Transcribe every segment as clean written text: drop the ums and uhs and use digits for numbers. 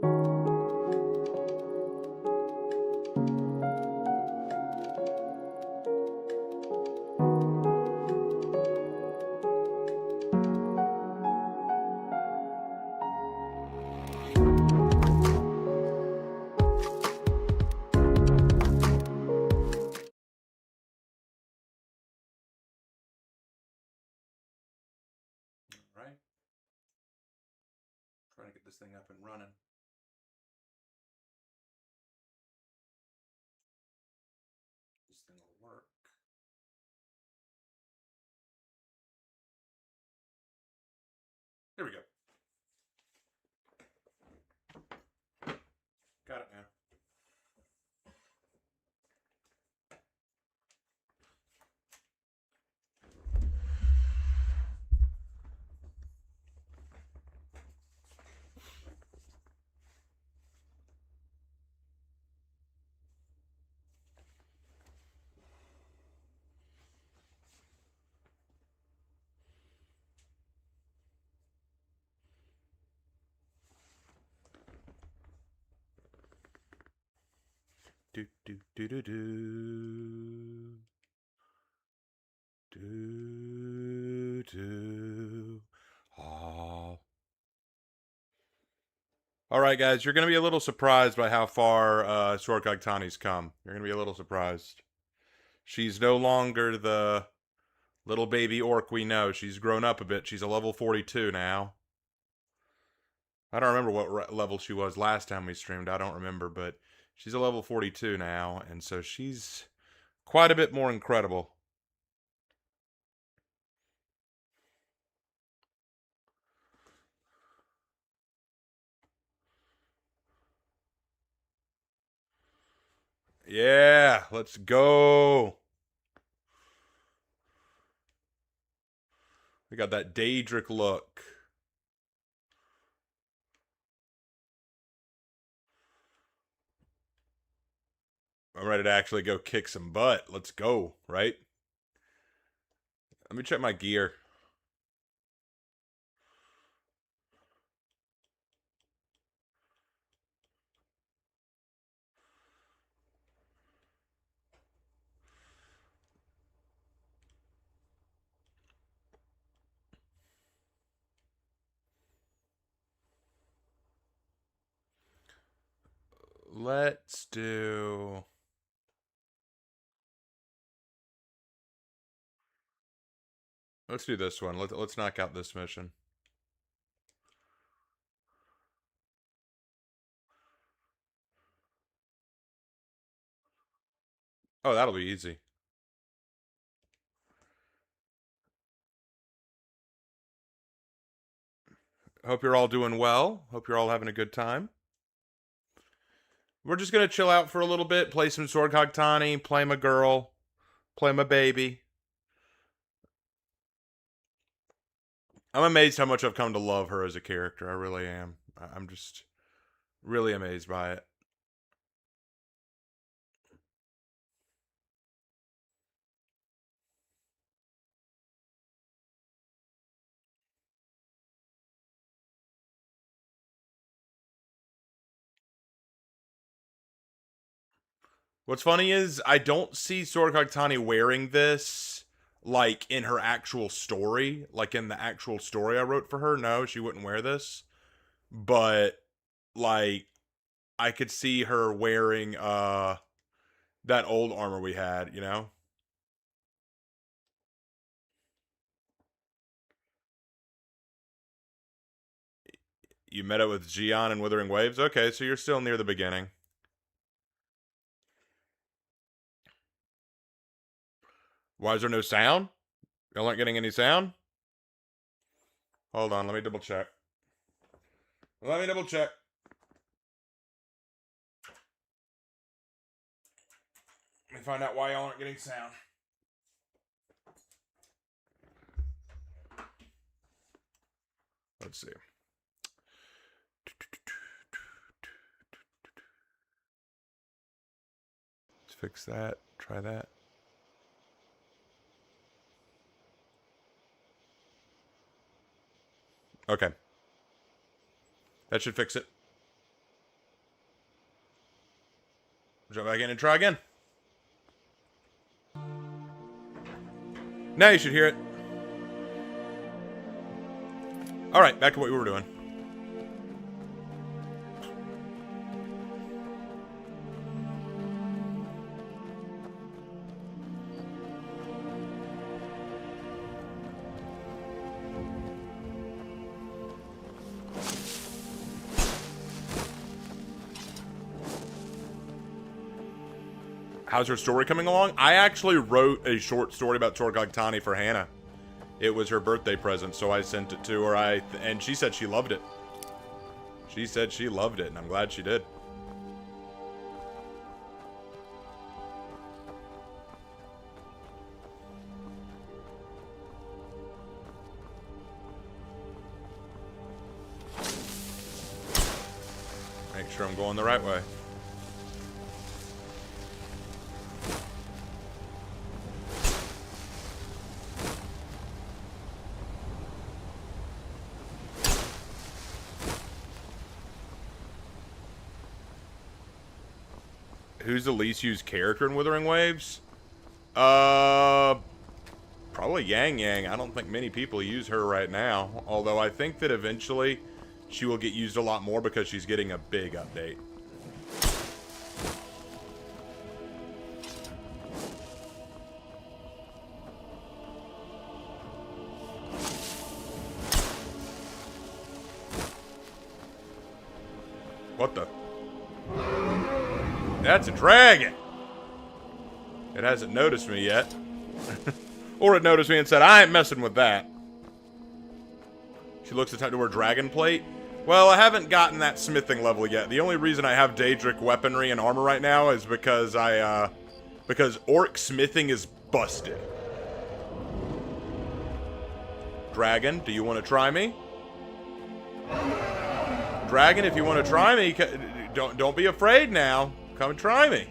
Right. Trying to get this thing up and running. This thing will work. There we go. Got it now. Do do do do do do do. Ah. All right, guys, you're going to be a little surprised by how far Sorghaghtani's come. You're going to be a little surprised. She's no longer the little baby orc we know. She's grown up a bit. She's a level 42 now. I don't remember what level she was last time we streamed. I don't remember, but she's a level 42 now, and so she's quite a bit more incredible. Yeah, let's go. We got that Daedric look. I'm ready to actually go kick some butt. Let's go, right? Let me check my gear. Let's do... Let's do this one. Let's knock out this mission. Oh, that'll be easy. Hope you're all doing well. Hope you're all having a good time. We're just going to chill out for a little bit, play some Sorghaghtani, play my girl, play my baby. I'm amazed how much I've come to love her as a character. I really am. I'm just really amazed by it. What's funny is I don't see Sorghaghtani wearing this like in her actual story, like in the actual story I wrote for her. No, she wouldn't wear this. But like I could see her wearing that old armor we had, you know? You met it with Xion and Withering Waves? Okay, so you're still near the beginning. Why is there no sound? Y'all aren't getting any sound? Hold on, let me double check. Let me double check. Let me find out why y'all aren't getting sound. Let's see. Let's fix that. Try that. Okay. That should fix it. Jump back in and try again. Now you should hear it. Alright, back to what we were doing. How's her story coming along? I actually wrote a short story about Sorghaghtani for Hannah. It was her birthday present, so I sent it to her. And she said she loved it. She said she loved it, and I'm glad she did. Make sure I'm going the right way. Who's the least used character in Withering Waves? Probably Yang Yang. I don't think many people use her right now. Although I think that eventually she will get used a lot more because she's getting a big update. What the? That's a dragon! It hasn't noticed me yet. Or it noticed me and said, I ain't messing with that. She looks the type to wear dragon plate. Well, I haven't gotten that smithing level yet. The only reason I have Daedric weaponry and armor right now is because because orc smithing is busted. Dragon, do you want to try me? Dragon, if you want to try me, don't be afraid now. Come and try me.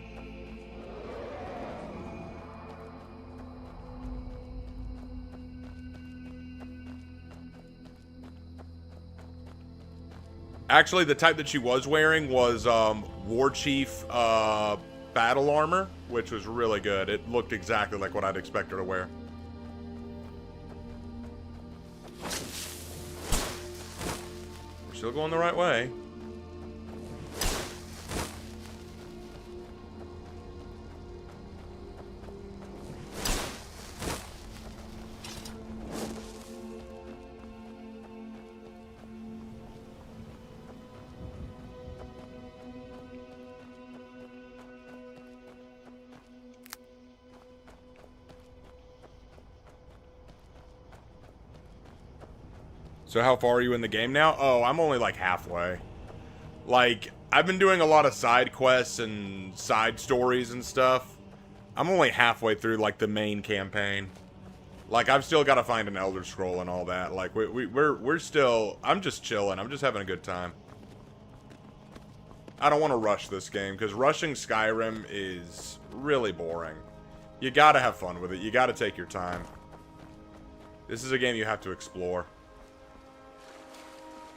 Actually, the type that she was wearing was War Chief battle armor, which was really good. It looked exactly like what I'd expect her to wear. We're still going the right way. So how far are you in the game now? Oh, I'm only like halfway. Like, I've been doing a lot of side quests and side stories and stuff. I'm only halfway through, like, the main campaign. Like, I've still got to find an Elder Scroll and all that. Like, we're still... I'm just chilling. I'm just having a good time. I don't want to rush this game, because rushing Skyrim is really boring. You gotta have fun with it. You gotta take your time. This is a game you have to explore.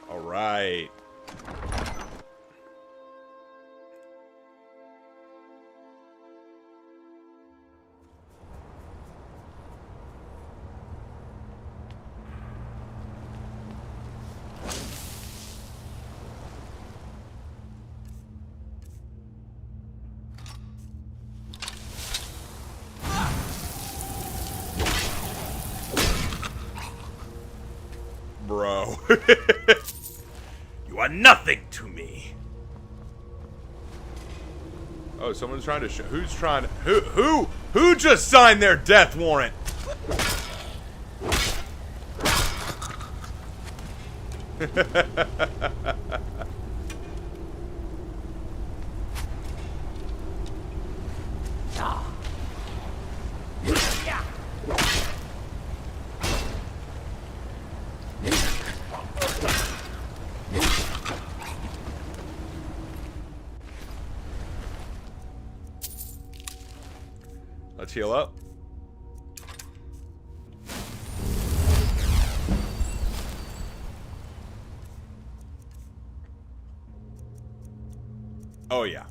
Alright. Bro. You are nothing to me. Oh, someone's trying to show. Who's trying to... Who just signed their death warrant? Let's heal up. Oh, yeah.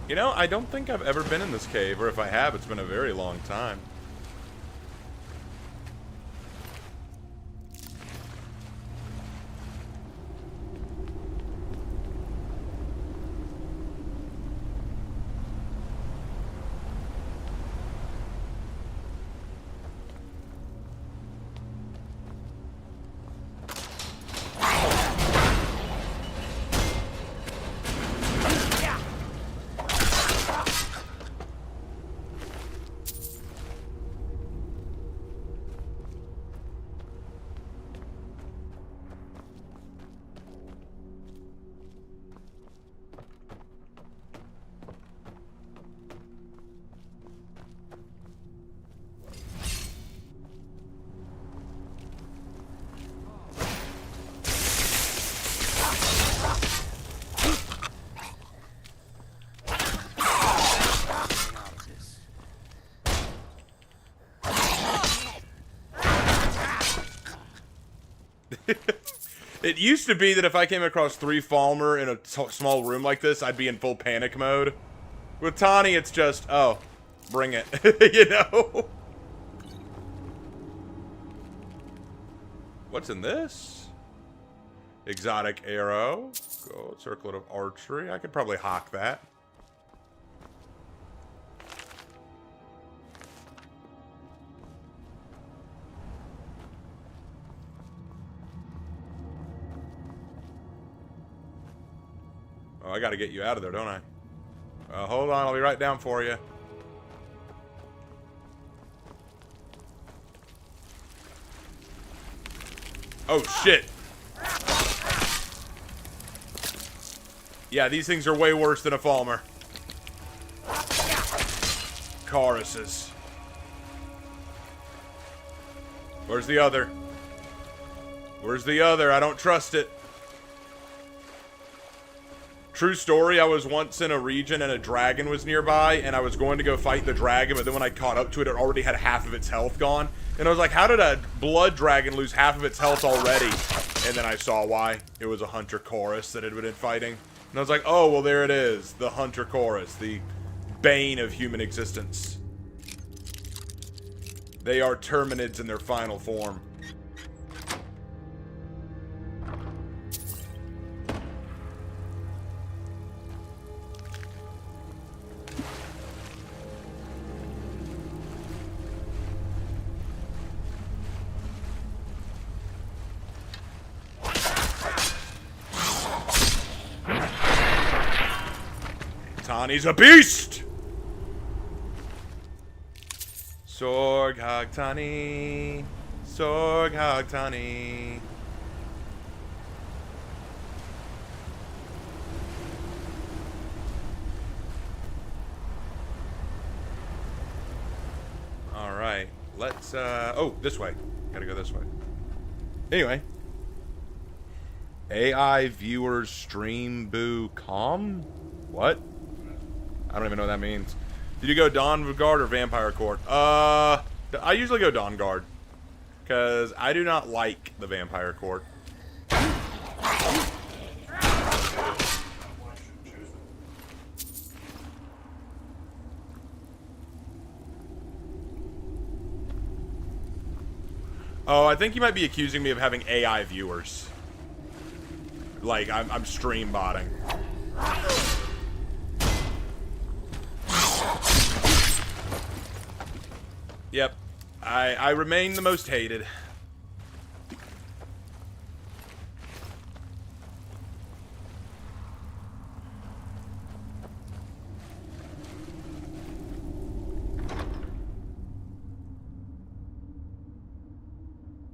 You know, I don't think I've ever been in this cave, or if I have, it's been a very long time. It used to be that if I came across 3 Falmer in a small room like this, I'd be in full panic mode. With Tani, it's just, oh, bring it, you know? What's in this? Exotic arrow. Go, circlet of archery. I could probably hawk that. Oh, I gotta get you out of there, don't I? Hold on, I'll be right down for you. Oh, shit. Yeah, these things are way worse than a Falmer. Choruses. Where's the other? Where's the other? I don't trust it. True story, I was once in a region and a dragon was nearby, and I was going to go fight the dragon, but then when I caught up to it, it already had half of its health gone. And I was like, how did a blood dragon lose half of its health already? And then I saw why. It was a hunter chorus that had been fighting. And I was like, oh, well, there it is. The hunter chorus, the bane of human existence. They are terminids in their final form. Tani's a beast! Sorghaghtani. Sorghaghtani. Alright, let's, oh, this way. Gotta go this way. Anyway. AI viewers stream boo calm? What? I don't even know what that means. Did you go Dawn Guard or Vampire Court? I usually go Dawn Guard. Because I do not like the Vampire Court. Oh, I think you might be accusing me of having AI viewers. Like, I'm stream botting. Yep. I remain the most hated.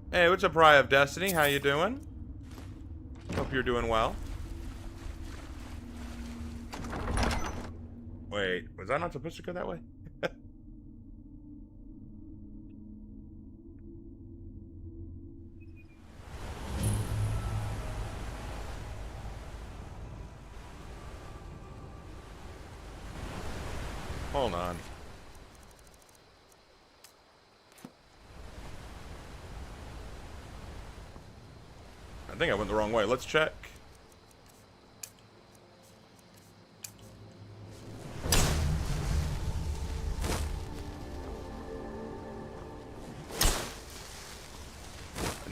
Hey, what's up, Rye of Destiny? How you doing? Hope you're doing well. Wait, was I not supposed to go that way? Hold on. I think I went the wrong way. Let's check.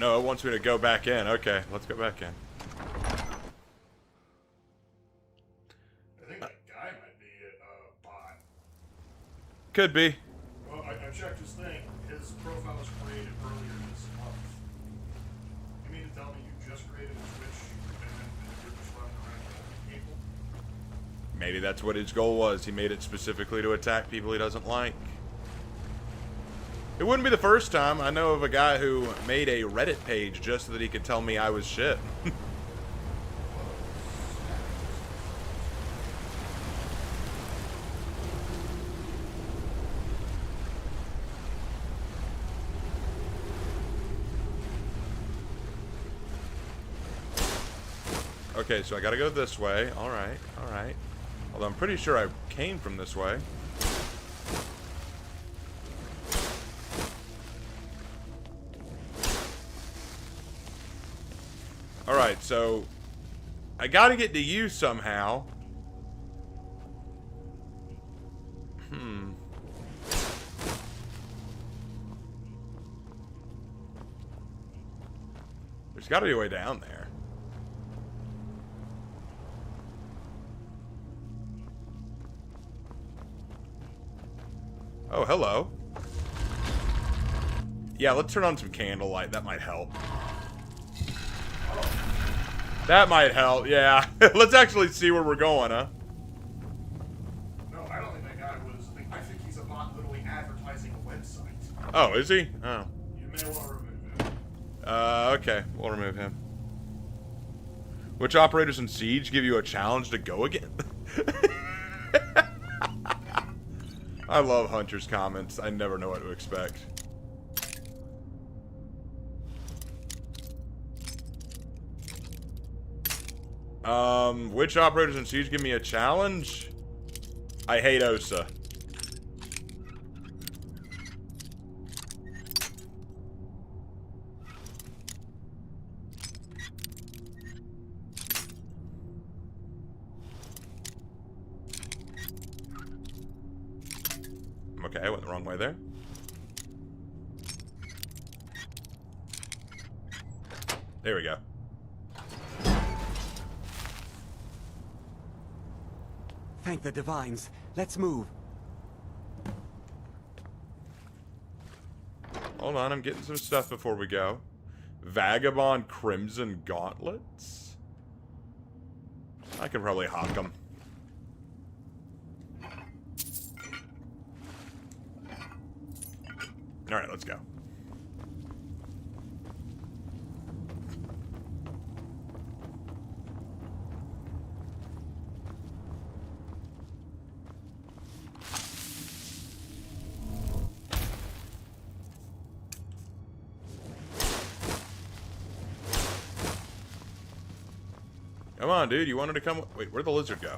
no, it wants me to go back in. Okay, let's go back in. I think that guy might be a bot. Could be. Well, I checked his thing. His profile was created earlier this month. You mean to tell me you just created a Twitch and you're just running around helping people? Maybe that's what his goal was. He made it specifically to attack people he doesn't like. It wouldn't be the first time. I know of a guy who made a Reddit page just so that he could tell me I was shit. Okay, so I gotta go this way. Alright, alright. Although I'm pretty sure I came from this way. Alright, so I gotta get to you somehow. There's gotta be a way down there. Oh, hello. Yeah, let's turn on some candlelight. That might help. That might help, yeah. Let's actually see where we're going, huh? No, I don't think that guy was... I think he's a bot literally advertising a website. Oh, is he? Oh. You may want to remove him. Okay. We'll remove him. Which operators in Siege give you a challenge to go again? I love Hunter's comments. I never know what to expect. Which operators in Siege give me a challenge? I hate Osa. Okay, I went the wrong way there. There we go. Thank the divines. Let's move. Hold on, I'm getting some stuff before we go. Vagabond Crimson Gauntlets? I can probably hawk them. Alright, let's go. Come on, dude. You wanted to come... Wait, where'd the lizard go?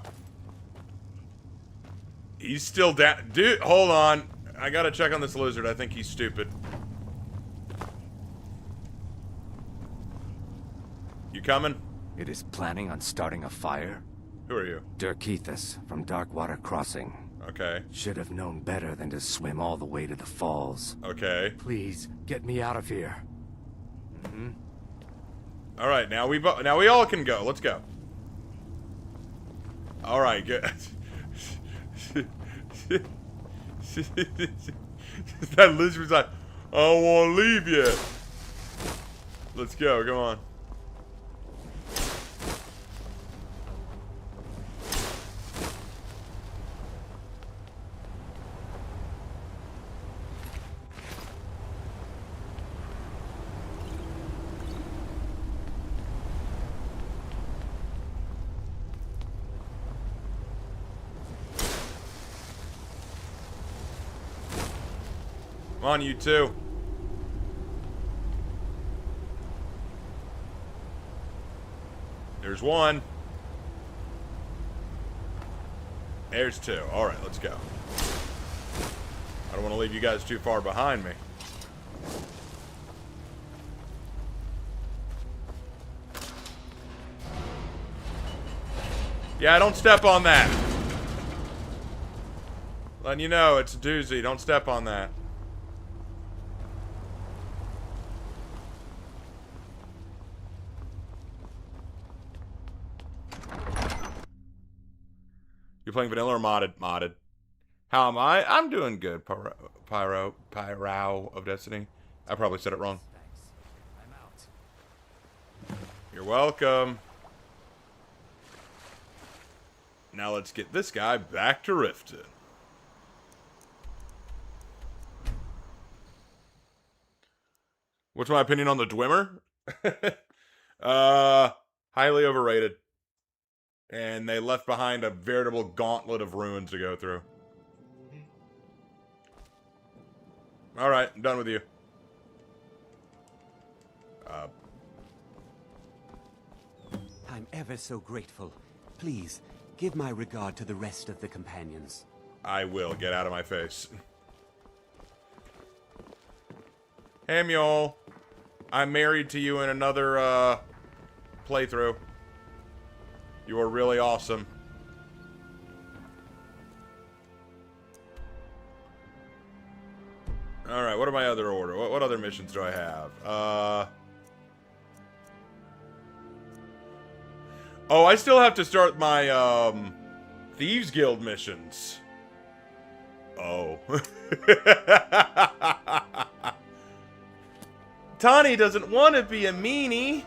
He's still down... Dude, hold on. I gotta check on this lizard. I think he's stupid. You coming? It is planning on starting a fire? Who are you? Dirkethus from Darkwater Crossing. Okay. Should have known better than to swim all the way to the falls. Okay. Please, get me out of here. Alright, now we all can go. Let's go. Alright, good. That lizard's like, I don't want to leave yet. Let's go, come on. Come on, you two. There's one. There's two. Alright, let's go. I don't want to leave you guys too far behind me. Yeah, don't step on that. Letting you know, it's a doozy. Don't step on that. You playing vanilla or modded? Modded. How am I? I'm doing good. Pyro of Destiny. I probably said it wrong. I'm out. You're welcome. Now let's get this guy back to Riften. What's my opinion on the Dwemer? Highly overrated. And they left behind a veritable gauntlet of ruins to go through. Alright, I'm done with you. I'm ever so grateful. Please, give my regard to the rest of the companions. I will. Get out of my face. Hey, Mule. I'm married to you in another, playthrough. You are really awesome. Alright, what are my other order? What other missions do I have? Oh, I still have to start my, Thieves Guild missions. Oh. Tawny doesn't want to be a meanie.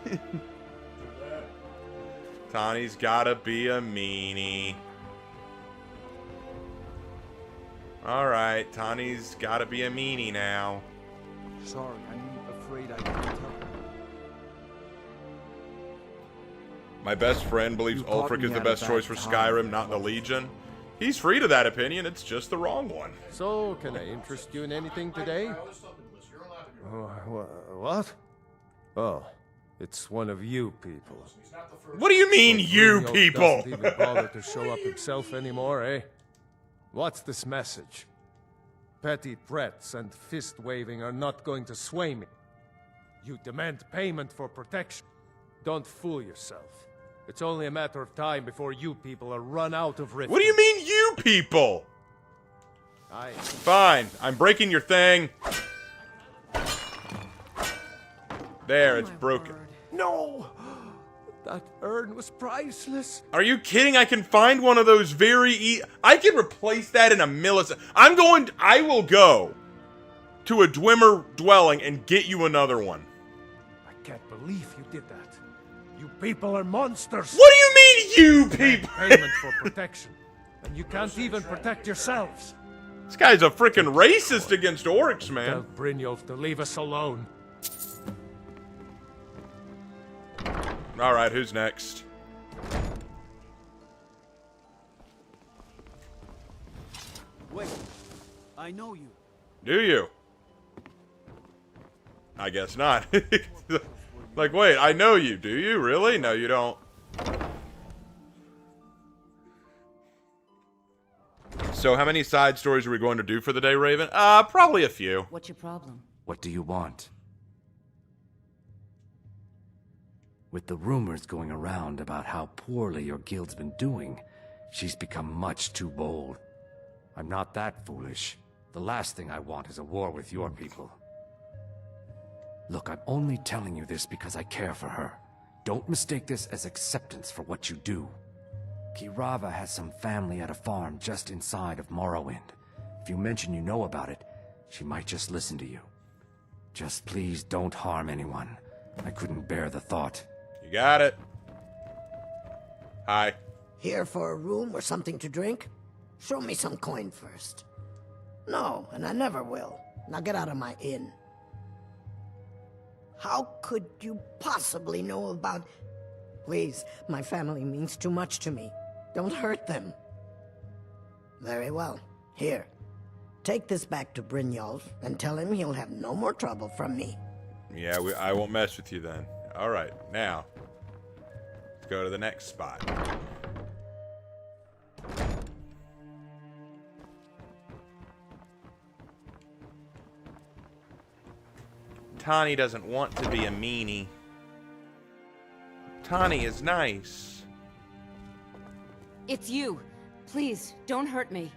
Tawny's gotta be a meanie. Alright, Tawny's gotta be a meanie now. Sorry, I'm afraid I can't help. My best friend believes You caught Ulfric me is the at a best bad choice for time. Skyrim, not the Legion. He's free to that opinion, it's just the wrong one. So, can I interest you in anything today? I always tell people this. You're allowed to go. What? Oh, it's one of you people. He's not the first. What do you mean, you Brynjolf people? doesn't even bother to show up himself anymore, eh? What's this message? Petty threats and fist-waving are not going to sway me. You demand payment for protection. Don't fool yourself. It's only a matter of time before you people are run out of Rift. What do you mean, you people? Fine, I'm breaking your thing. There, it's broken. No! That urn was priceless. Are you kidding? I can find one of those I can replace that in a millisecond. I will go to a Dwemer dwelling and get you another one. I can't believe you did that. You people are monsters. What do you mean, you people? Payment for protection. And you can't even protect yourselves. This guy's a freaking racist against orcs, Tell man. Brynjolf to leave us alone. Alright, who's next? Wait, I know you. Do you? I guess not. Like, wait, I know you. Do you? Really? No, you don't. So, how many side stories are we going to do for the day, Raven? Probably a few. What's your problem? What do you want? With the rumors going around about how poorly your guild's been doing, she's become much too bold. I'm not that foolish. The last thing I want is a war with your people. Look, I'm only telling you this because I care for her. Don't mistake this as acceptance for what you do. Kirava has some family at a farm just inside of Morrowind. If you mention you know about it, she might just listen to you. Just please don't harm anyone. I couldn't bear the thought. You got it. Hi. Here for a room or something to drink? Show me some coin first. No, and I never will. Now get out of my inn. How could you possibly know about... Please, my family means too much to me. Don't hurt them. Very well. Here. Take this back to Brynjolf and tell him he'll have no more trouble from me. Yeah, I won't mess with you then. Alright, now. Let's go to the next spot. Tawny doesn't want to be a meanie. Tawny is nice. It's you. Please, don't hurt me.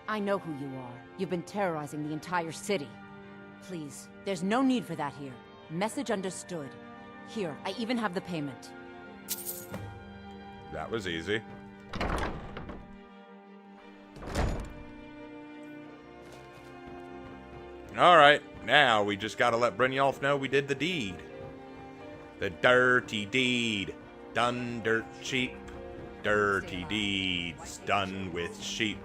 I know who you are. You've been terrorizing the entire city. Please, there's no need for that here. Message understood. Here, I even have the payment. That was easy. Alright, now we just gotta let Brynjolf know we did the deed. The dirty deed. Done dirt cheap. Dirty deeds done with sheep.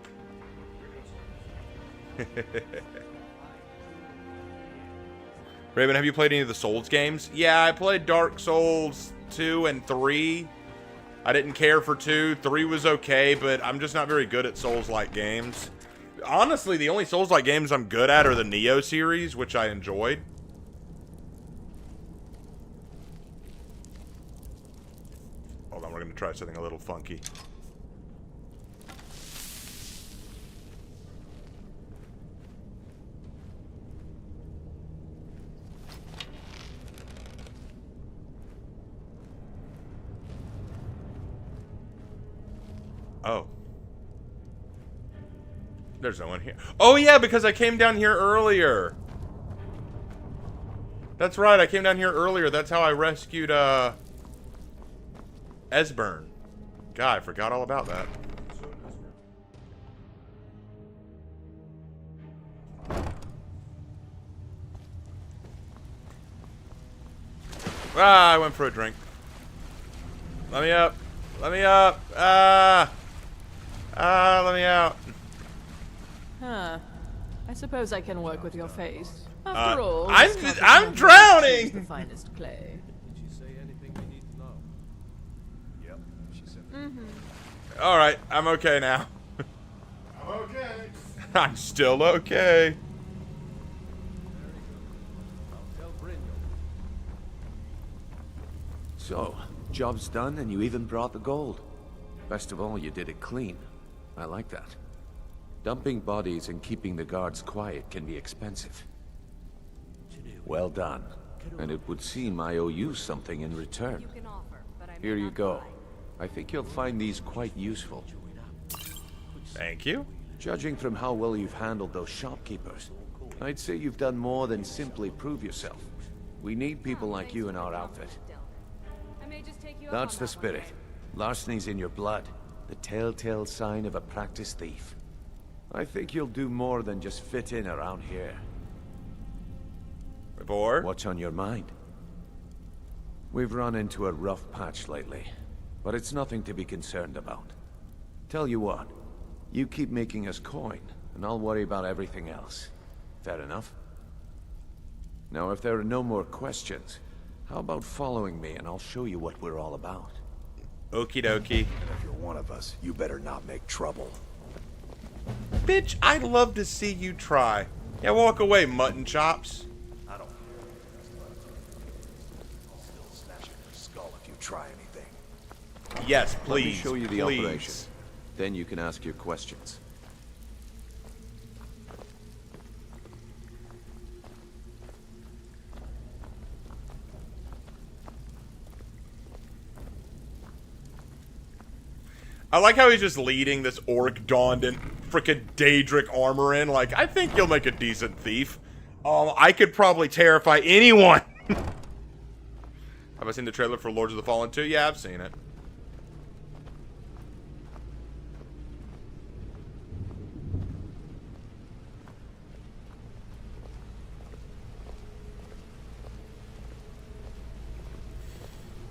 Raven, have you played any of the Souls games? Yeah, I played Dark Souls 2 and 3. I didn't care for 2. 3 was okay, but I'm just not very good at Souls-like games. Honestly, the only Souls-like games I'm good at are the Neo series, which I enjoyed. Hold on, we're going to try something a little funky. Oh. There's no one here. Oh, yeah, because I came down here earlier. That's right, I came down here earlier. That's how I rescued, Esbern. God, I forgot all about that. Ah, I went for a drink. Let me up. Let me up. Let me out. Huh. I suppose I can work with your face. After all, I'm drowning! The finest clay. Did she say anything we need to know? Yep, she said. Alright, I'm okay now. I'm okay. I'm still okay. I'll tell Brynjolf. So, job's done and you even brought the gold. Best of all, you did it clean. I like that. Dumping bodies and keeping the guards quiet can be expensive. Well done. And it would seem I owe you something in return. Here you go. I think you'll find these quite useful. Thank you. Judging from how well you've handled those shopkeepers, I'd say you've done more than simply prove yourself. We need people like you in our outfit. That's the spirit. Larceny's in your blood. The telltale sign of a practiced thief. I think you'll do more than just fit in around here. Or? What's on your mind? We've run into a rough patch lately, but it's nothing to be concerned about. Tell you what, you keep making us coin, and I'll worry about everything else. Fair enough? Now, if there are no more questions, how about following me and I'll show you what we're all about? Okie dokie. If you're one of us, you better not make trouble. Bitch, I'd love to see you try. Yeah, walk away, mutton chops. I don't care. I'll still smash your skull if you try anything. Yes, please. Let me show you the please. operation. Then you can ask your questions. I like how he's just leading this orc donned in frickin' Daedric armor in. Like, I think you'll make a decent thief. I could probably terrify anyone. Have I seen the trailer for Lords of the Fallen 2? Yeah, I've seen it.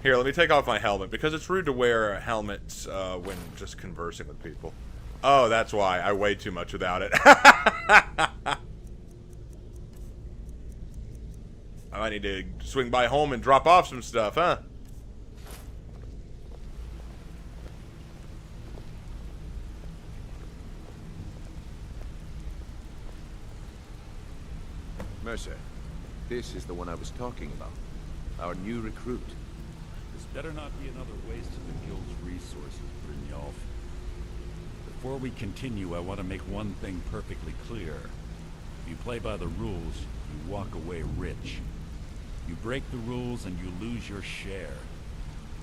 Here, let me take off my helmet, because it's rude to wear helmets when just conversing with people. Oh, that's why. I weigh too much without it. I might need to swing by home and drop off some stuff, huh? Mercer, this is the one I was talking about. Our new recruit. This better not be another waste of the guild's resources, Brynjolf. Before we continue, I want to make one thing perfectly clear. If you play by the rules, you walk away rich. You break the rules and you lose your share.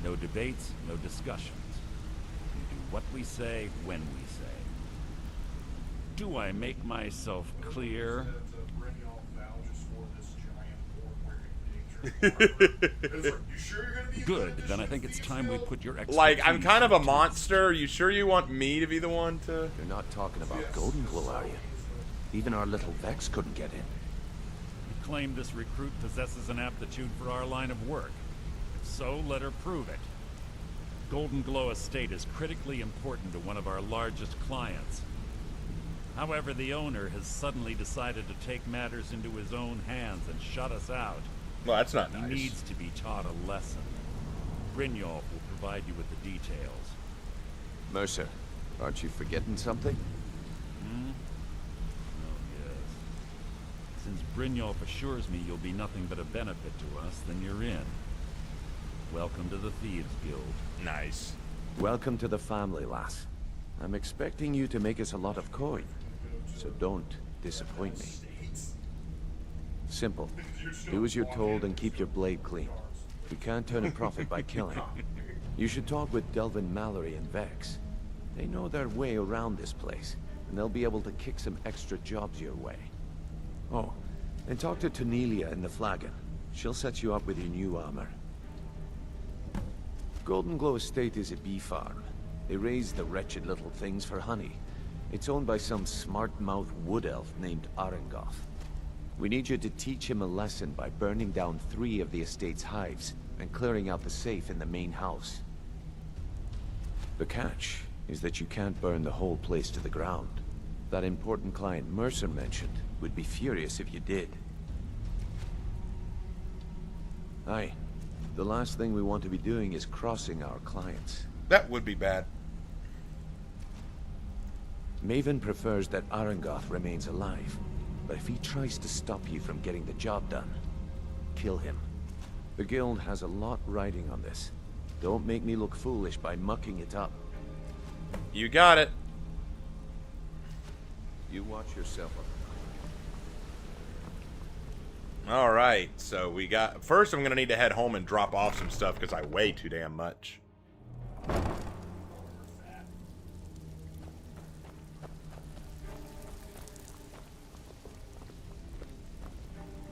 No debates, no discussions. You do what we say, when we say. Do I make myself clear? Good, then I think it's time we put your expertise. Like, I'm kind of a monster. You sure you want me to be the one to... You're not talking about Golden Glow, are you? Even our little Vex couldn't get in. claim this recruit possesses an aptitude for our line of work? If so, let her prove it. Golden Glow Estate is critically important to one of our largest clients. However, the owner has suddenly decided to take matters into his own hands and shut us out. Well, that's not He nice. needs to be taught a lesson. Brynjolf will provide you with the details. Mercer, aren't you forgetting something? Hmm? Oh, yes. Since Brynjolf assures me you'll be nothing but a benefit to us, then you're in. Welcome to the Thieves Guild. Nice. Welcome to the family, lass. I'm expecting you to make us a lot of coin, so don't disappoint me. Simple. Do as you're told and keep your blade clean. You can't turn a profit by killing. You should talk with Delvin Mallory and Vex. They know their way around this place, and they'll be able to kick some extra jobs your way. Oh, and talk to Tanelia in the Flagon. She'll set you up with your new armor. Golden Glow Estate is a bee farm. They raise the wretched little things for honey. It's owned by some smart-mouthed wood elf named Arengoth. We need you to teach him a lesson by burning down 3 of the estate's hives and clearing out the safe in the main house. The catch is that you can't burn the whole place to the ground. That important client Mercer mentioned would be furious if you did. Aye. The last thing we want to be doing is crossing our clients. That would be bad. Maven prefers that Arengoth remains alive, but if he tries to stop you from getting the job done, kill him. The guild has a lot riding on this. Don't make me look foolish by mucking it up. You got it. You watch yourself up. All right, so we got... First, I'm going to need to head home and drop off some stuff because I weigh too damn much.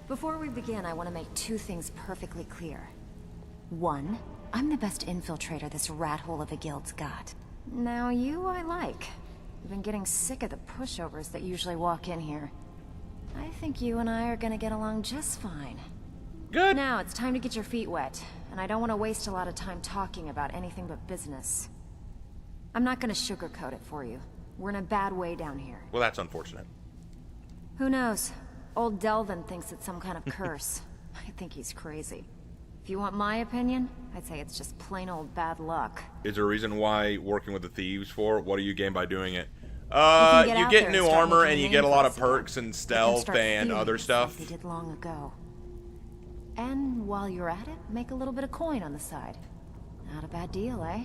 Before we begin, I want to make 2 things perfectly clear. 1, I'm the best infiltrator this rat hole of a guild's got. Now you I like. I've been getting sick of the pushovers that usually walk in here. I think you and I are gonna get along just fine. Good. Now it's time to get your feet wet, and I don't want to waste a lot of time talking about anything but business. I'm not gonna sugarcoat it for you. We're in a bad way down here. Well, that's unfortunate. Who knows? Old Delvin thinks it's some kind of curse. I think he's crazy. If you want my opinion, I'd say it's just plain old bad luck. Is there a reason why working with the thieves for? What do you gain by doing it? You get new armor and you get a lot of perks and stealth and other stuff. Like they did long ago. And while you're at it, make a little bit of coin on the side. Not a bad deal, eh?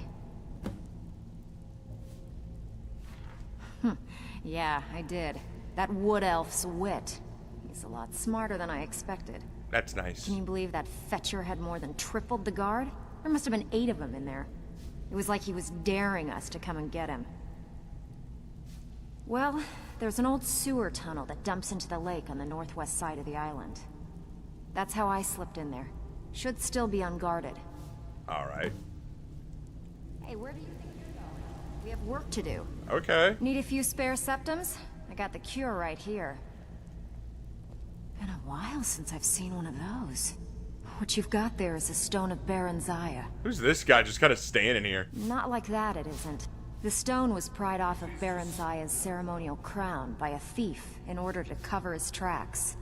Yeah, I did. That wood elf's wit. He's a lot smarter than I expected. That's nice. Can you believe that fetcher had more than tripled the guard? There must have been 8 of them in there. It was like he was daring us to come and get him. Well, there's an old sewer tunnel that dumps into the lake on the northwest side of the island. That's how I slipped in there. Should still be unguarded. Alright. Hey, where do you think you're going? We have work to do. Okay. Need a few spare septums? I got the cure right here. Been a while since I've seen one of those. What you've got there is a stone of Baron Zaya. Who's this guy just kind of standing here? Not like that, it isn't. The stone was pried off of Baron Zaya's ceremonial crown by a thief in order to cover his tracks.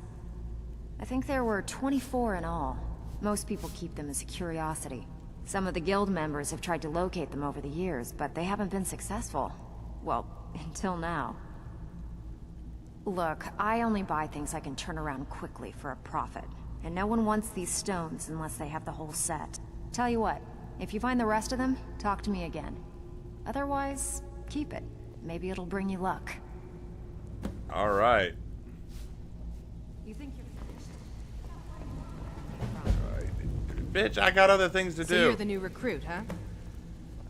I think there were 24 in all. Most people keep them as a curiosity. Some of the guild members have tried to locate them over the years, but they haven't been successful. Well, until now. Look, I only buy things I can turn around quickly for a profit. And no one wants these stones unless they have the whole set. Tell you what, if you find the rest of them, talk to me again. Otherwise, keep it. Maybe it'll bring you luck. Alright. You think you're Bitch, I got other things to So do. you're the new recruit, huh?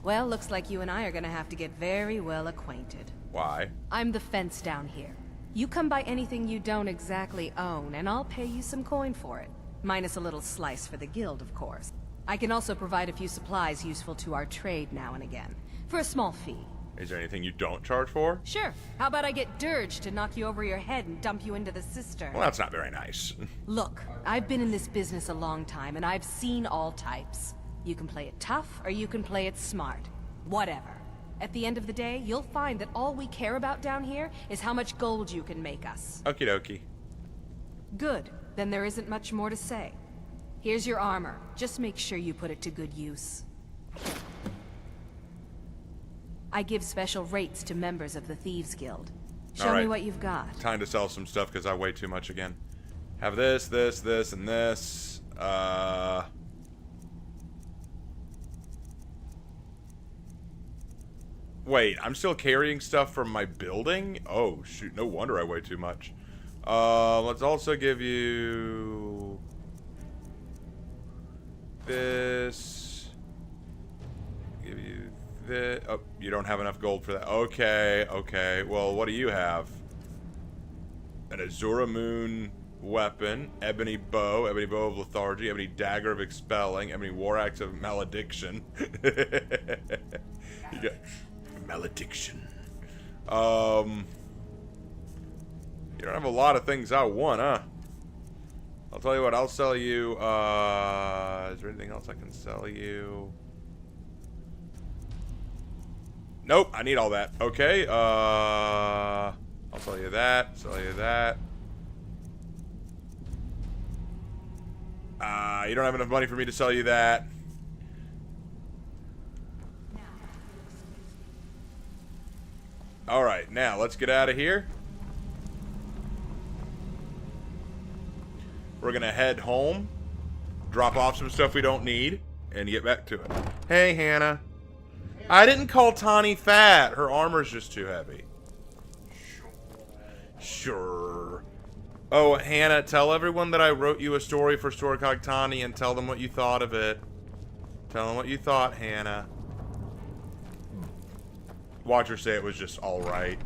Well, looks like you and I are gonna have to get very well acquainted. Why? I'm the fence down here. You come by anything you don't exactly own, and I'll pay you some coin for it. Minus a little slice for the guild, of course. I can also provide a few supplies useful to our trade now and again. For a small fee. Is there anything you don't charge for? Sure. How about I get Dirge to knock you over your head and dump you into the cistern? Well, that's not very nice. Look, I've been in this business a long time, and I've seen all types. You can play it tough, or you can play it smart. Whatever. At the end of the day, you'll find that all we care about down here is how much gold you can make us. Okie dokie. Good. Then there isn't much more to say. Here's your armor. Just make sure you put it to good use. I give special rates to members of the Thieves Guild. Show me what you've got. Time to sell some stuff because I weigh too much again. Have this, this, this, and this. Wait, I'm still carrying stuff from my building? Oh, shoot. No wonder I weigh too much. Let's also give you this. Give you this. Oh, you don't have enough gold for that. Okay, okay. Well, what do you have? An Azura Moon weapon, ebony bow of lethargy, ebony dagger of expelling, ebony war axe of malediction. You got malediction. You don't have a lot of things I want, huh? I'll tell you what, I'll sell you, is there anything else I can sell you? Nope, I need all that. Okay, I'll sell you that, sell you that. You don't have enough money for me to sell you that. Alright, now let's get out of here. We're gonna head home, drop off some stuff we don't need, and get back to it. Hey, Hannah. I didn't call Tani fat. Her armor's just too heavy. Sure. Oh, Hannah, tell everyone that I wrote you a story for Sorghaghtani and tell them what you thought of it. Tell them what you thought, Hannah. Watch her say it was just alright.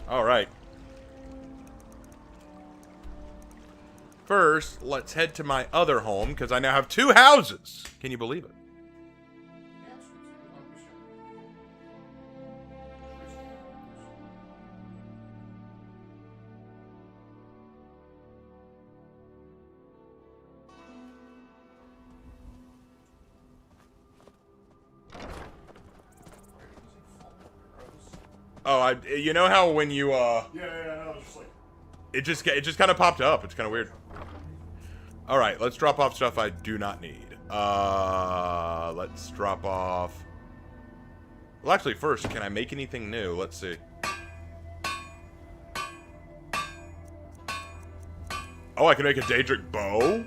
Alright. First, let's head to my other home, because I now have 2 houses. Can you believe it? Oh, you know how when you, Yeah, no, it's just like... It just kind of popped up. It's kind of weird. Alright, let's drop off stuff I do not need. Let's drop off... Well, actually, first, can I make anything new? Let's see. Oh, I can make a Daedric bow?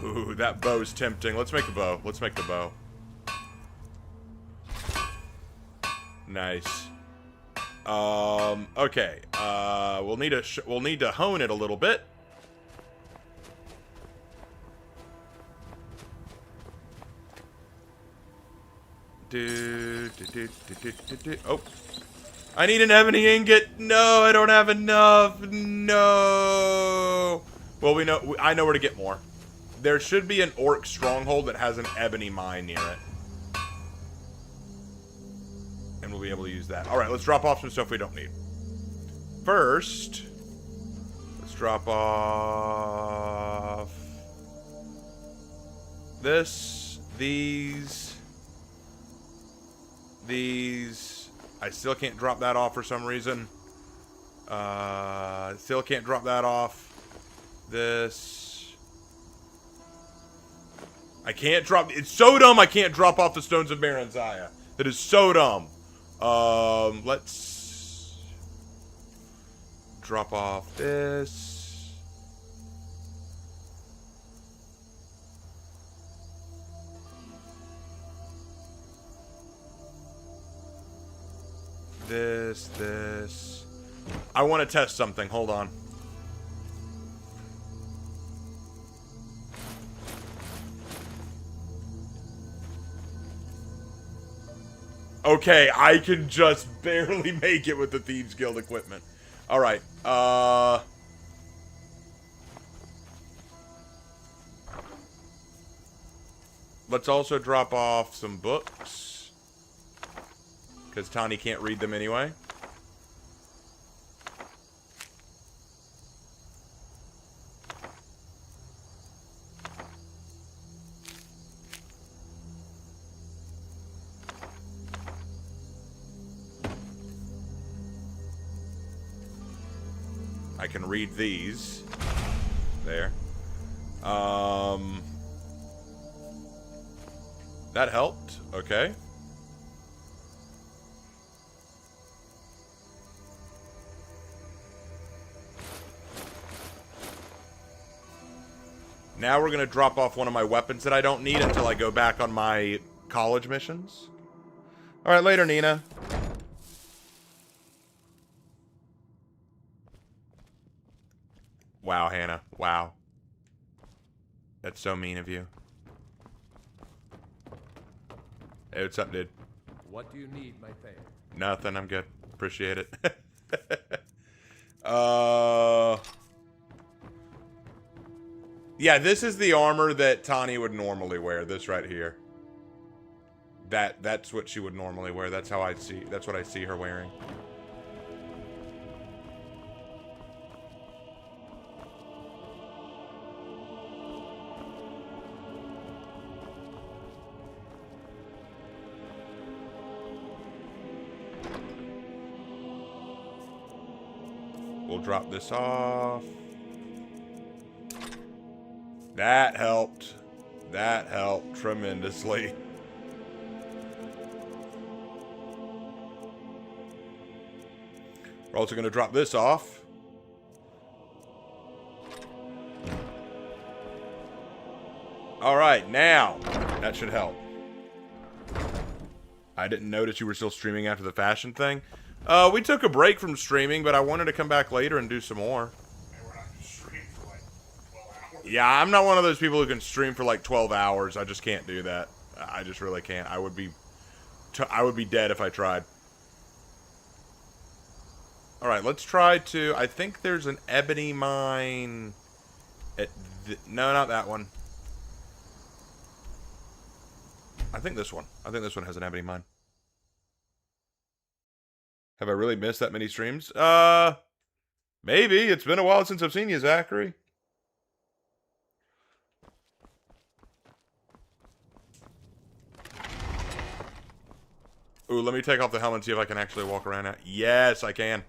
Ooh, that bow's tempting. Let's make a bow. Let's make the bow. Nice. Okay. We'll need to hone it a little bit. Oh. I need an ebony ingot. No, I don't have enough. No. Well, I know where to get more. There should be an orc stronghold that has an ebony mine near it. And we'll be able to use that. Alright, let's drop off some stuff we don't need. First, let's drop off this, these. I still can't drop that off for some reason. Still can't drop that off. This. I can't drop... It's so dumb I can't drop off the Stones of Baranziah. That is so dumb. Let's... drop off this. This. I want to test something. Hold on. Okay, I can just barely make it with the Thieves Guild equipment. Alright, let's also drop off some books. Because Tani can't read them anyway. I can read these. There. That helped. Okay. Now we're going to drop off one of my weapons that I don't need until I go back on my college missions. Alright, later, Nina. Wow, Hannah. Wow. That's so mean of you. Hey, what's up, dude? What do you need, my thing? Nothing, I'm good. Appreciate it. Yeah, this is the armor that Tani would normally wear, this right here. That's what she would normally wear. That's what I see her wearing. We'll drop this off. That helped. That helped tremendously. We're also going to drop this off. Alright, now. That should help. I didn't notice you were still streaming after the fashion thing. We took a break from streaming, but I wanted to come back later and do some more. Yeah, I'm not one of those people who can stream for like 12 hours. I just can't do that. I just really can't. I would be dead if I tried. Alright, let's try to... I think there's an ebony mine... no, not that one. I think this one. I think this one has an ebony mine. Have I really missed that many streams? Maybe. It's been a while since I've seen you, Zachary. Ooh, let me take off the helmet and see if I can actually walk around now. Yes, I can.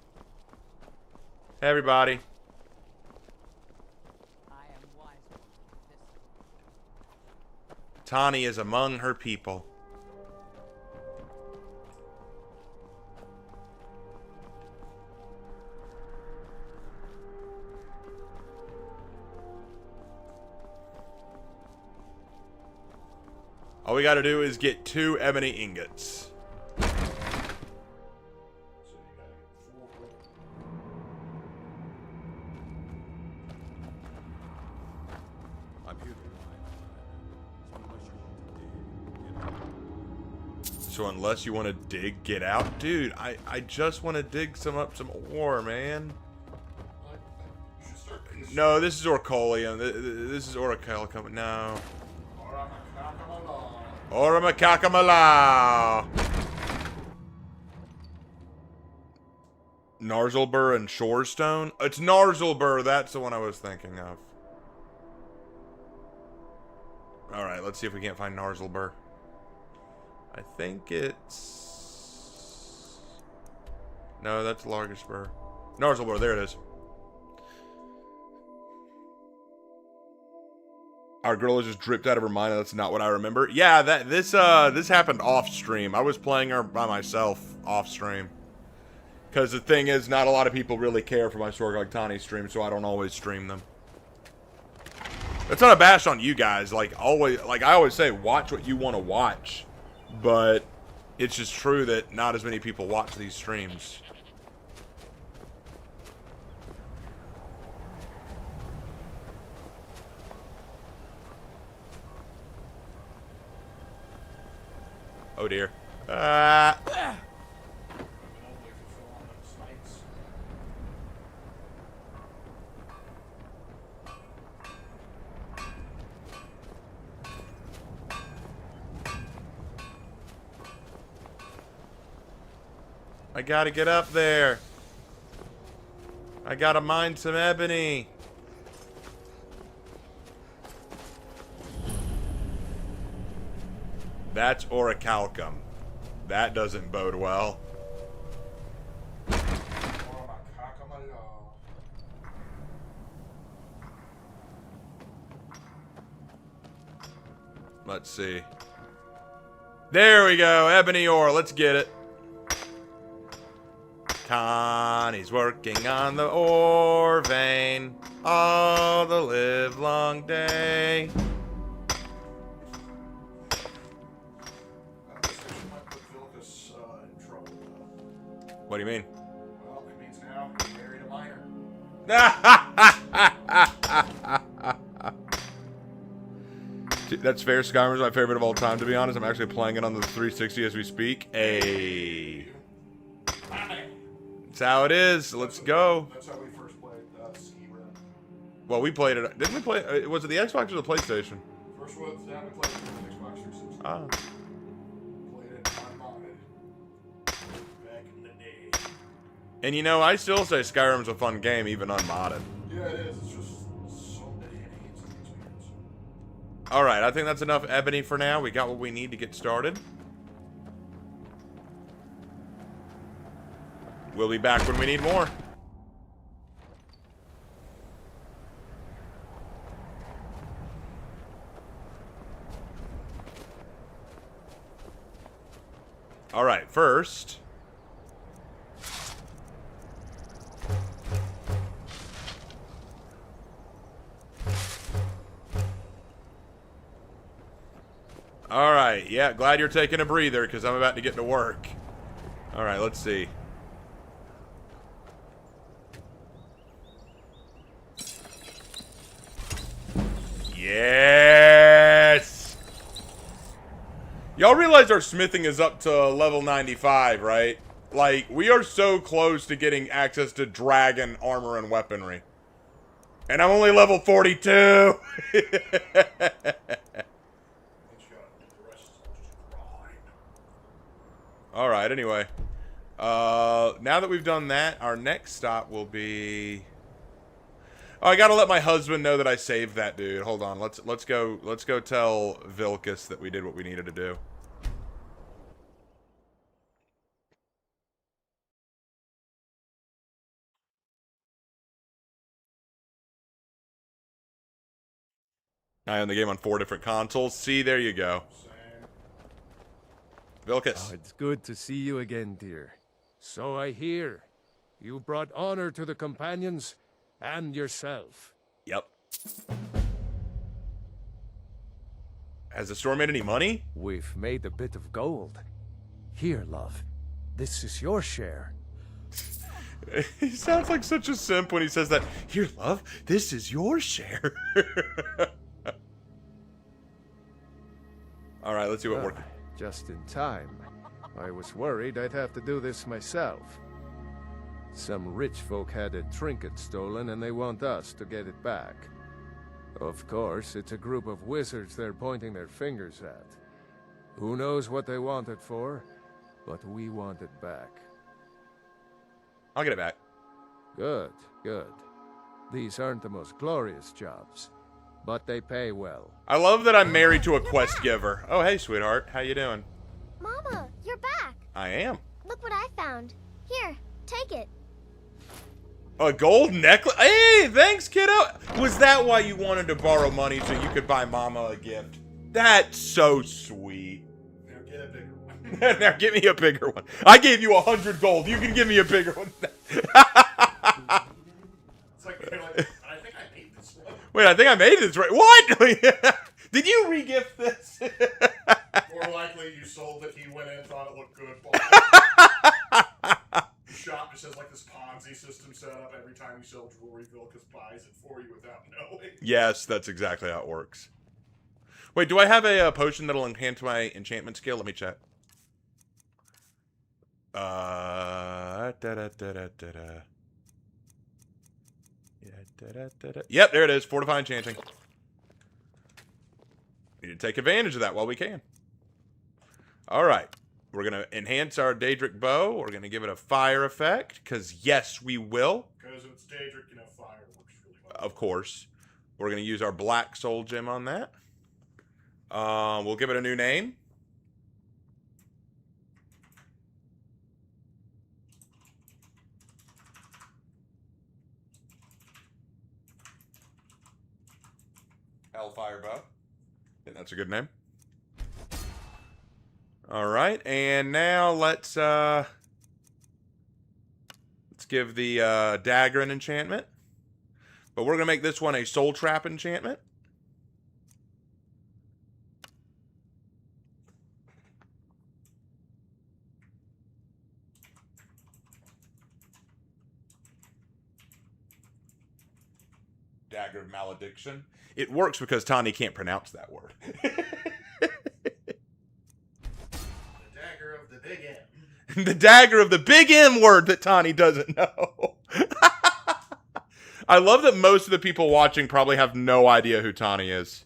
Hey, everybody. Tani is among her people. All we gotta do is get 2 ebony ingots. So unless you want to dig, get out. Dude, I just want to dig some ore, man. No, this is Orcolium. This is Orichalcum. No. Oramakakamala. Narzlbur and Shorestone? It's Narzlbur. That's the one I was thinking of. Alright, let's see if we can't find Narzlbur. I think it's... No, that's Largespur. Narzlbur, there it is. Our girl has just dripped out of her mind, and that's not what I remember. Yeah, this happened off stream. I was playing her by myself off stream. Because the thing is, not a lot of people really care for my Sorghaghtani stream, so I don't always stream them. It's not a bash on you guys. Like I always say, watch what you want to watch. But it's just true that not as many people watch these streams. Oh dear. I gotta get up there. I gotta mine some ebony. That's orichalcum. That doesn't bode well. Let's see. There we go. Ebony ore. Let's get it. Connie's working on the ore vein all the livelong day. What do you mean? Well, it means now he married a miner. That's fair. Skyrim is my favorite of all time, to be honest. I'm actually playing it on the 360 as we speak. Hey. That's how it is. Let's go. That's how we first played Skyrim. Well, we played it. Didn't we play? Was it the Xbox or the PlayStation? First one, yeah, we played it on Xbox 360. Ah. Played it unmodded. Back in the day. And you know, I still say Skyrim's a fun game, even unmodded. Yeah, it is. It's just so many enhancements and experience. Alright, I think that's enough ebony for now. We got what we need to get started. We'll be back when we need more. Alright, first... Alright, yeah, glad you're taking a breather, because I'm about to get to work. Alright, let's see. Yes! Y'all realize our smithing is up to level 95, right? Like, we are so close to getting access to dragon armor and weaponry. And I'm only level 42! Alright, anyway. Now that we've done that, our next stop will be... Oh, I gotta let my husband know that I saved that dude. Hold on, let's go tell Vilcus that we did what we needed to do. I own the game on 4 different consoles. See, there you go. Vilcus. Oh, it's good to see you again, dear. So I hear. You brought honor to the companions and yourself. Yep. Has the store made any money? We've made a bit of gold. Here, love. This is your share. He sounds like such a simp when he says that. Here, love, this is your share. Alright, let's see what works. Just in time. I was worried I'd have to do this myself. Some rich folk had a trinket stolen and they want us to get it back. Of course, it's a group of wizards they're pointing their fingers at. Who knows what they want it for, but we want it back. I'll get it back. Good, good. These aren't the most glorious jobs, but they pay well. I love that I'm married to a quest giver. Oh, hey, sweetheart. How you doing? Mama, you're back. I am. Look what I found. Here, take it. A gold necklace? Hey, thanks, kiddo. Was that why you wanted to borrow money so you could buy Mama a gift? That's so sweet. Now get a bigger one. Now give me a bigger one. I gave you 100 gold. You can give me a bigger one. It's like, you're like, I think I made this one. Wait, I think I made this right. What? Did you re-gift this? More likely you sold it, he went in and thought it looked good. Shop just has like this Ponzi system set up. Every time you sell jewelry, Vilcus buys it for you without knowing. Yes, that's exactly how it works. Wait, do I have a potion that'll enhance my enchantment skill? Let me check. Yep, there it is. Fortify enchanting. Need to take advantage of that while we can. Alright. We're going to enhance our Daedric bow. We're going to give it a fire effect. Because, yes, we will. Because it's Daedric, you know, fire works really well. Of course. We're going to use our black soul gem on that. We'll give it a new name. Hellfire bow. I think that's a good name. All right, and now let's give the dagger an enchantment. But we're gonna make this one a soul trap enchantment. Dagger of malediction. It works because Tani can't pronounce that word. Dagger of the big M. The dagger of the big M word that Tani doesn't know. I love that most of the people watching probably have no idea who Tani is.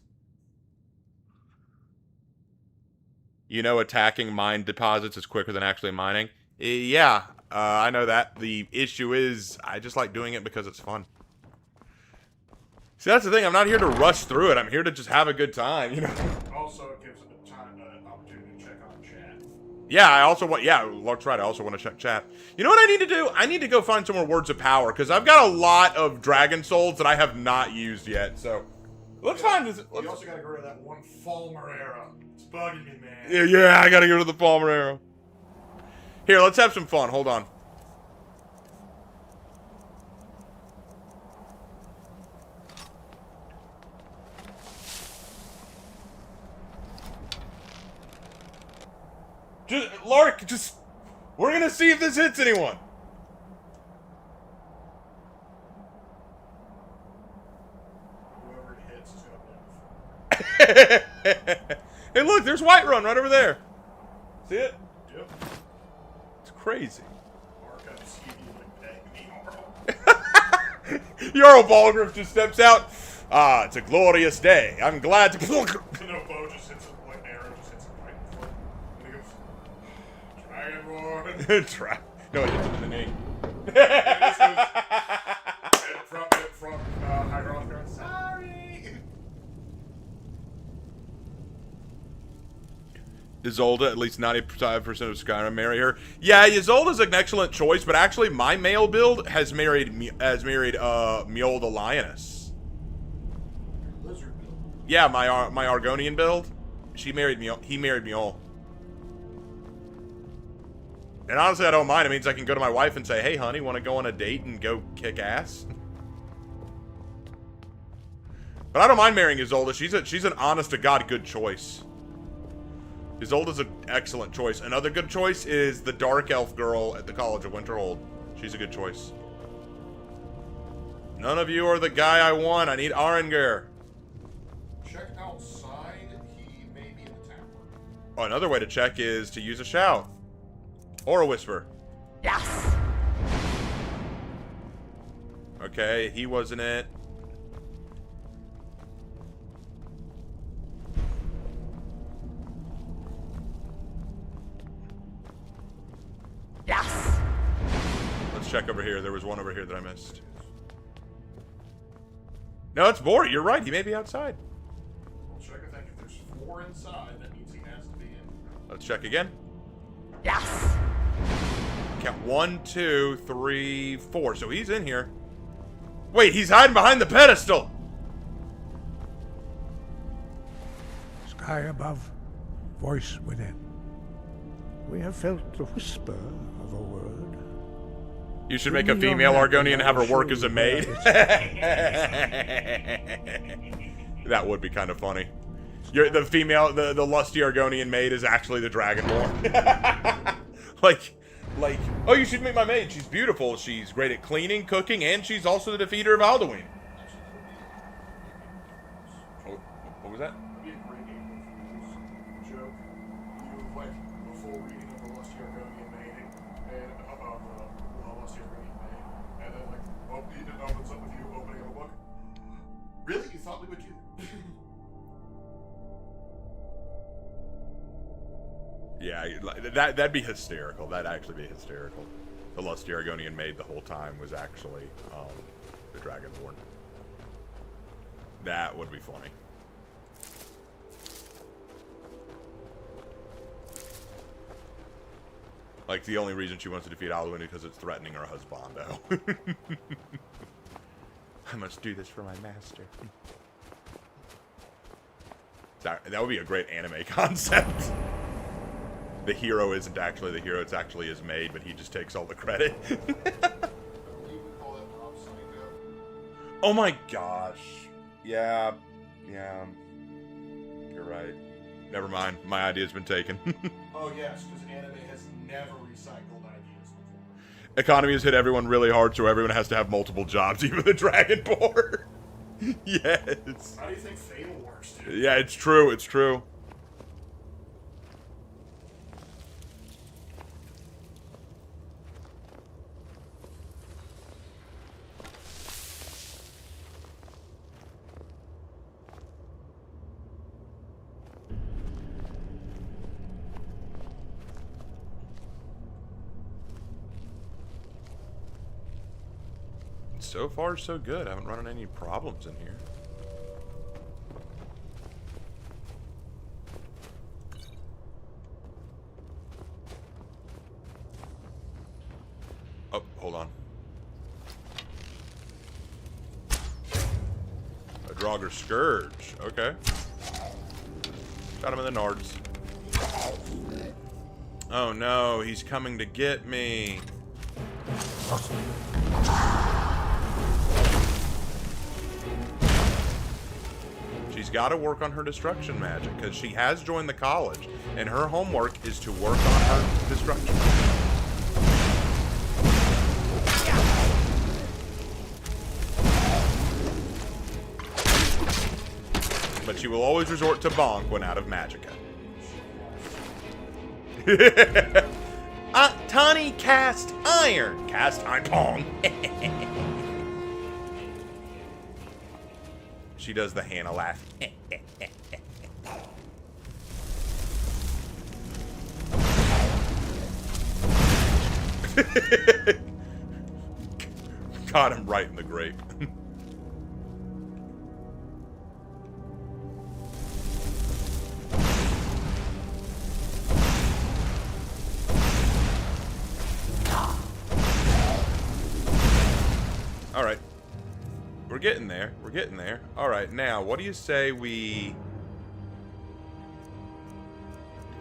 You know, attacking mine deposits is quicker than actually mining. Yeah, I know that. The issue is, I just like doing it because it's fun. See, that's the thing. I'm not here to rush through it. I'm here to just have a good time, you know. Also, it gives it a time, opportunity to check on chat. Yeah, I also want. Yeah, Lark's right. I also want to check chat. You know what I need to do? I need to go find some more words of power because I've got a lot of dragon souls that I have not used yet. So let's find this. You also gotta get rid of that one Falmer arrow. It's bugging me, man. Yeah, I gotta go to the Palmer arrow. Here, let's have some fun. Hold on. Lark, we're gonna see if this hits anyone. Whoever it hits is gonna benefit. Hey, look, there's Whiterun right over there. See it? Yep. It's crazy. Mark up CD like Jarl Balgriff just steps out. Ah, it's a glorious day. I'm glad to. No, bow just hits him like an arrow, just hits him right in the foot. And he goes, Dragonborn. No, it hits him in the knee. from hydraulic guard. Sorry. Isolde, at least 95% of Skyrim marry her. Yeah, Isolde's an excellent choice, but actually my male build has married Mjolnir the Lioness. Lizard build. Yeah, my Argonian build. He married Mjolnir. And honestly, I don't mind. It means I can go to my wife and say, "Hey, honey, want to go on a date and go kick ass?" But I don't mind marrying Isolde. She's an honest-to-God good choice. Isolde's an excellent choice. Another good choice is the Dark Elf girl at the College of Winterhold. She's a good choice. None of you are the guy I want. I need Arengar. Check outside. He may be in the tower. Oh, another way to check is to use a shout. Or a whisper. Yes! Okay, he wasn't it. Yes! Let's check over here. There was one over here that I missed. No, it's Bort. You're right. He may be outside. We'll check. I think if there's 4 inside, that means he has to be in. Let's check again. Yes! Count 1, 2, 3, 4. So he's in here. Wait, he's hiding behind the pedestal. Sky above, voice within. We have felt the whisper of a word. You should make a female Argonian and have her work as a maid. That would be kind of funny. The female, the lusty Argonian maid is actually the Dragonborn. like, oh, you should meet my maid. She's beautiful. She's great at cleaning, cooking, and she's also the defeater of Alduin. What was that? That'd be a great April Fool's joke. You, like, before reading of the Lusty Argonian mating, what's up with you opening up a book? Really? You thought we would do that? Yeah, that'd be hysterical. That'd actually be hysterical. The lust the Argonian made the whole time was actually the Dragonborn. That would be funny. Like, the only reason she wants to defeat Alduin is because it's threatening her husbando. I must do this for my master. That would be a great anime concept. The hero isn't actually the hero, it's actually his maid, but he just takes all the credit. Oh my gosh. Yeah. You're right. Never mind. My idea's been taken. Oh yes, because anime has never recycled ideas before. Economy has hit everyone really hard, so everyone has to have multiple jobs, even the Dragonborn. Yes. How do you think Fatal works, dude? Yeah, it's true, it's true. So far, so good. I haven't run into any problems in here. Oh, hold on. A Draugr Scourge. Okay. Got him in the nards. Oh no, he's coming to get me. She's got to work on her destruction magic, because she has joined the college, and her homework is to work on her destruction magic. But she will always resort to bonk when out of magicka. Tani cast iron. Cast iron pong. She does the Hannah laugh. Got him right in the grape. All right. We're getting there. We're getting there. All right, now, what do you say we...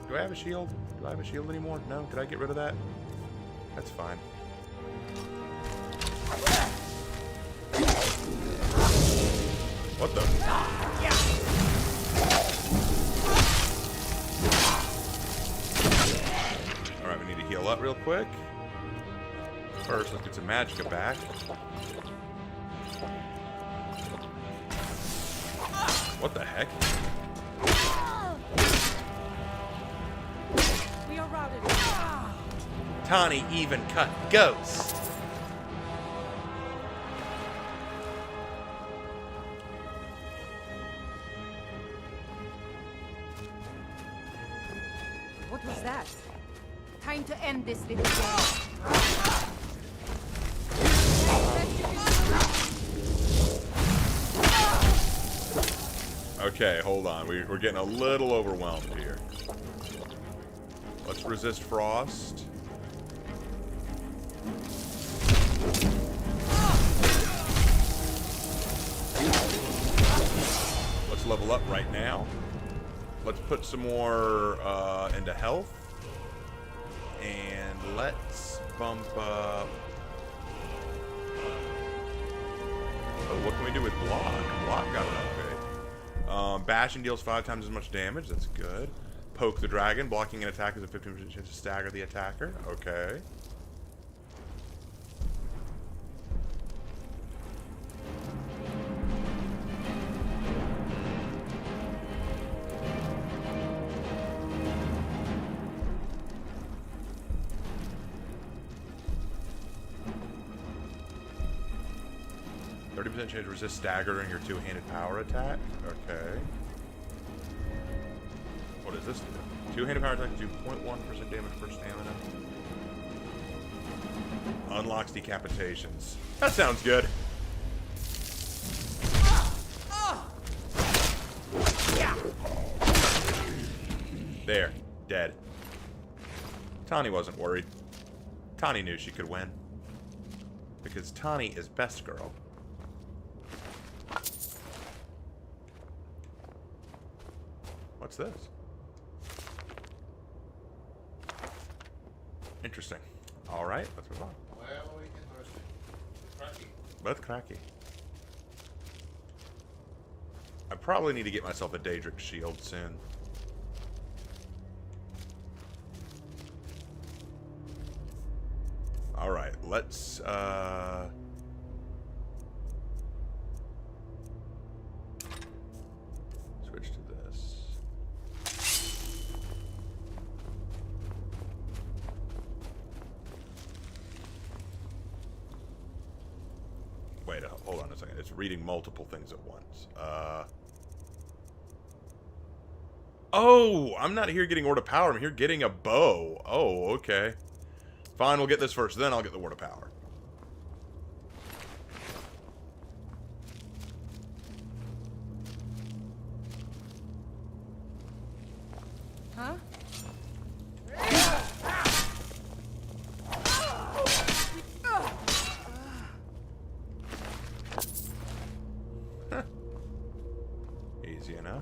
Do I have a shield? Do I have a shield anymore? No? Did I get rid of that? That's fine. What the? All right, we need to heal up real quick. First, let's get some magicka back. What the heck? We are routed. Tani even cut ghosts. What was that? Time to end this little game. Okay, hold on. We're getting a little overwhelmed here. Let's resist frost. Let's level up right now. Let's put some more into health. And let's bump up... Oh, what can we do with block? Block got an upgrade. Bashing deals 5 times as much damage. That's good. Poke the dragon. Blocking an attack is a 15% chance to stagger the attacker. Okay. 30% chance to resist stagger during your two-handed power attack. Okay. What does this do? Two-handed power attack do 0.1% damage per stamina. Unlocks decapitations. That sounds good. There. Dead. Tani wasn't worried. Tani knew she could win. Because Tani is best girl. What's this? Interesting. Alright, let's move on. Both cracky. I probably need to get myself a Daedric shield soon. Alright, let's switch to this. Wait, hold on a second. It's reading multiple things at once. Oh, I'm not here getting Word of Power. I'm here getting a bow. Oh, okay. Fine, we'll get this first. Then I'll get the Word of Power. Huh? Easy enough.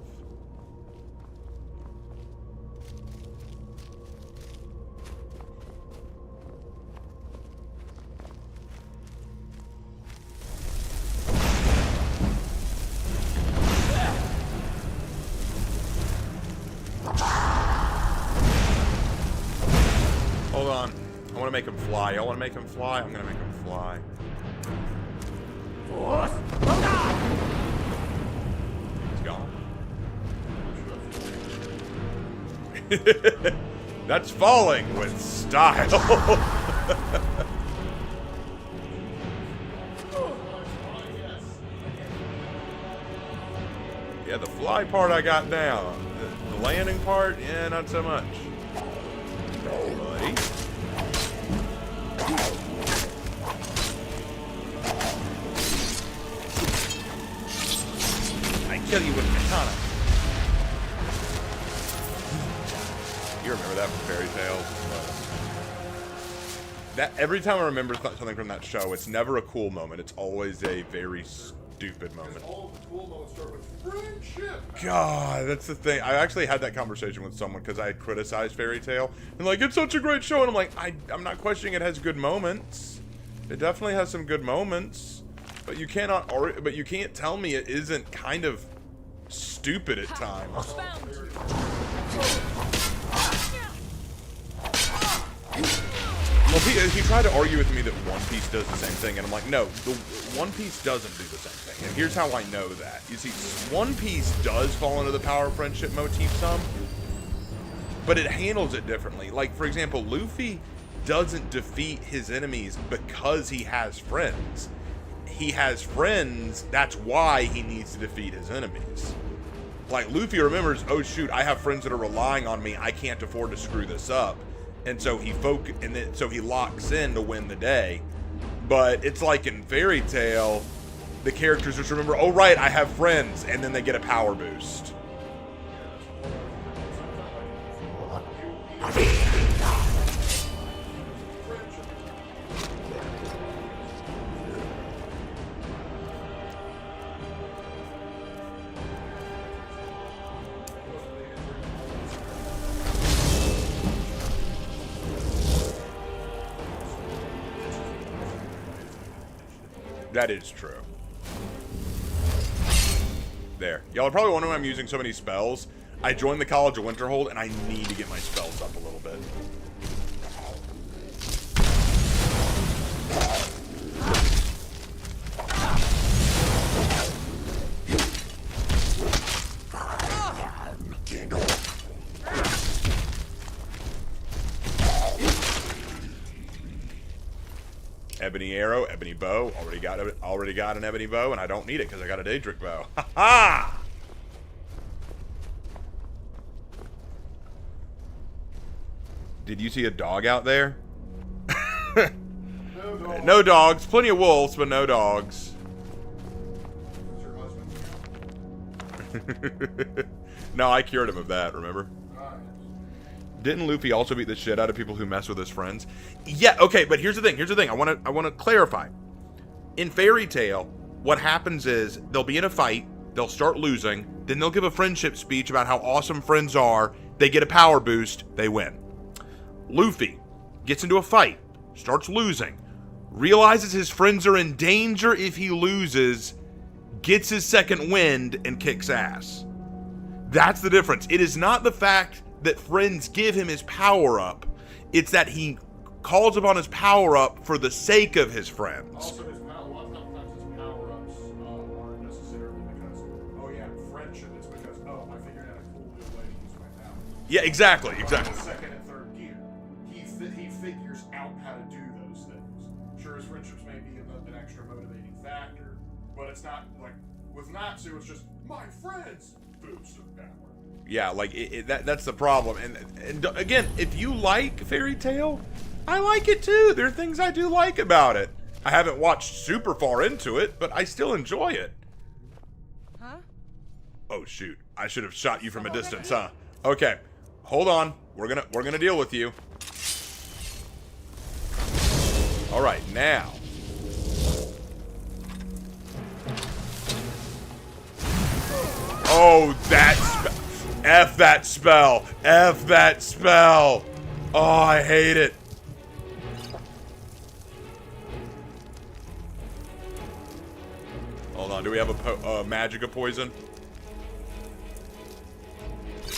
Hold on. I want to make him fly. I want to make him fly. I'm going to make him fly. He's gone. That's falling with style. Yeah, the fly part I got down. The landing part, yeah, not so much. Buddy. I kill you with katana. You remember that from Fairy Tale? That every time I remember something from that show, it's never a cool moment. It's always a very stupid moment. All of the cool moments start with friendship. God, that's the thing. I actually had that conversation with someone because I had criticized Fairy Tale and like, it's such a great show, and I'm like, I'm not questioning it has good moments. It definitely has some good moments, but you cannot, but you can't tell me it isn't kind of stupid at times. Well, he tried to argue with me that One Piece does the same thing, and I'm like, no, the One Piece doesn't do the same thing. And here's how I know that. You see, One Piece does fall into the power of friendship motif some, but it handles it differently. Like, for example, Luffy doesn't defeat his enemies because he has friends. He has friends, that's why he needs to defeat his enemies. Like, Luffy remembers, oh shoot, I have friends that are relying on me, I can't afford to screw this up. And so he so he locks in to win the day. But it's like in Fairy Tale, the characters just remember, oh right, I have friends, and then they get a power boost. That is true. There. Y'all are probably wondering why I'm using so many spells. I joined the College of Winterhold, and I need to get my spells up a little bit. Ebony arrow, ebony bow. Already got an ebony bow, and I don't need it because I got a Daedric bow. Ha ha! Did you see a dog out there? No dogs. No dogs. Plenty of wolves, but no dogs. Is your husband? No, I cured him of that, remember? Nice. Didn't Luffy also beat the shit out of people who mess with his friends? Yeah, okay, but here's the thing. I want to clarify. In Fairy Tail, what happens is they'll be in a fight, they'll start losing, then they'll give a friendship speech about how awesome friends are, they get a power boost, they win. Luffy gets into a fight, starts losing, realizes his friends are in danger if he loses, gets his second wind, and kicks ass. That's the difference. It is not the fact that friends give him his power-up, it's that he calls upon his power-up for the sake of his friends. Also, a lot of times his power-ups aren't necessarily because, oh yeah, friendship. It's because, oh, I figured out a cool new way to use my power. Yeah, exactly. Second and third gear. He figures out how to do those things. Sure, his friendships may be an extra motivating factor, but it's not like with Natsu. It's just my friends boost of power. Yeah, like that's the problem. And again, if you like Fairy Tail, I like it too. There are things I do like about it. I haven't watched super far into it, but I still enjoy it. Huh? Oh shoot! I should have shot you from a distance, huh? Okay, hold on. We're gonna deal with you. All right, now. Oh, F that spell. F that spell. Oh, I hate it. Hold on. Do we have a Magicka poison?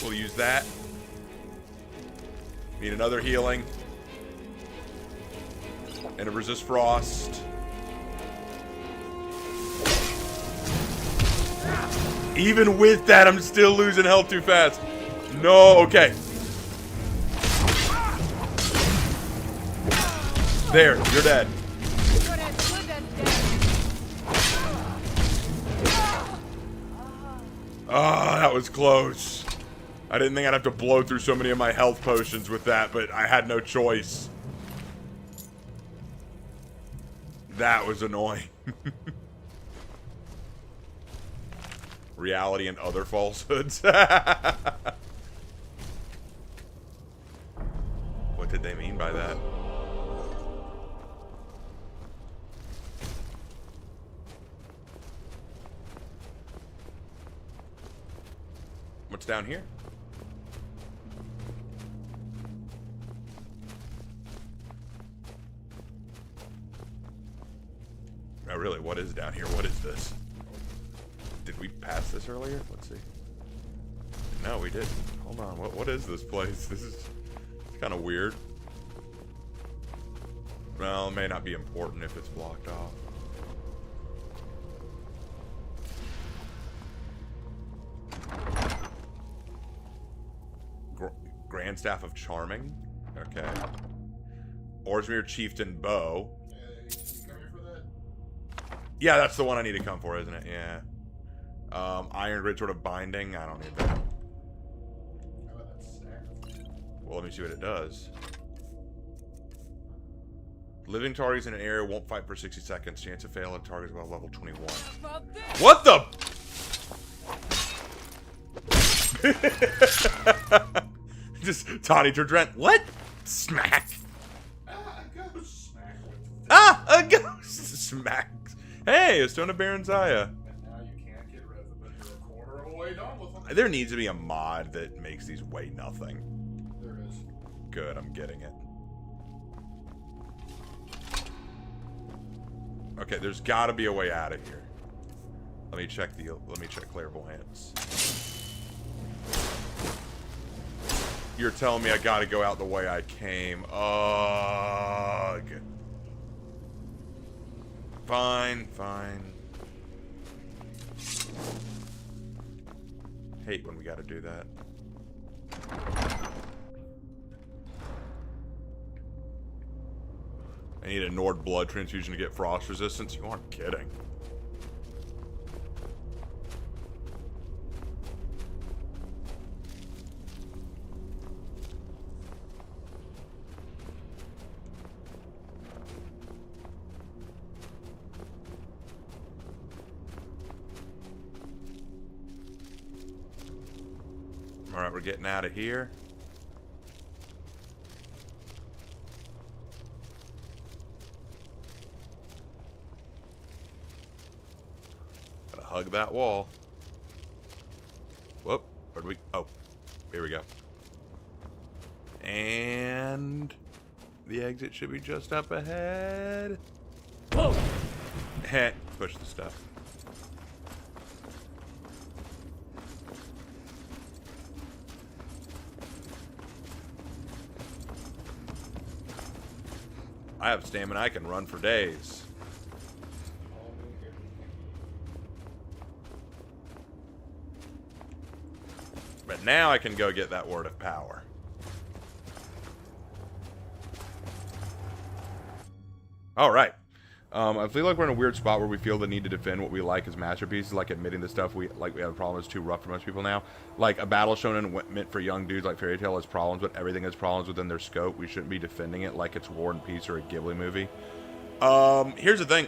We'll use that. Need another healing. And a resist frost. Even with that, I'm still losing health too fast. No, okay. There, you're dead. Ah, that was close. I didn't think I'd have to blow through so many of my health potions with that, but I had no choice. That was annoying. Reality and other falsehoods. What did they mean by that? What's down here? Oh, really? What is down here? What is this? Did we pass this earlier? Let's see. No, we didn't. Hold on. What is this place? This is kind of weird. Well, it may not be important if it's blocked off. Grand Staff of Charming. Okay. Orsmere Chieftain Bow. You come here for that? Yeah, that's the one I need to come for, isn't it? Yeah. Iron Grid sort of binding. I don't need that. How about that stack? Well, let me see what it does. Living targets in an area won't fight for 60 seconds. Chance of fail at targets above level 21. What the? Just Tawny Turdrent. What? Smack. Ah, a ghost smack. Ah, a ghost smack. Hey, a Stone of Baron Zaya. And now you can't get rid of them, but you're a quarter of the way done with them. There needs to be a mod that makes these weigh nothing. There is. Good, I'm getting it. Okay, there's got to be a way out of here. Let me check clairvoyance. You're telling me I got to go out the way I came. Ugh. Fine, fine. Hate when we got to do that. I need a Nord blood transfusion to get frost resistance. You aren't kidding. Alright, we're getting out of here. Gotta hug that wall. Whoop. Where'd we... Oh. Here we go. And... the exit should be just up ahead. Whoa! Heh. Push the stuff. I have stamina. I can run for days. But now I can go get that word of power. All right. I feel like we're in a weird spot where we feel the need to defend what we like as masterpieces, like admitting the stuff we have a problem is too rough for most people now. Like a battle shonen meant for young dudes like Fairy Tail has problems, but everything has problems within their scope. We shouldn't be defending it like it's War and Peace or a Ghibli movie. Here's the thing.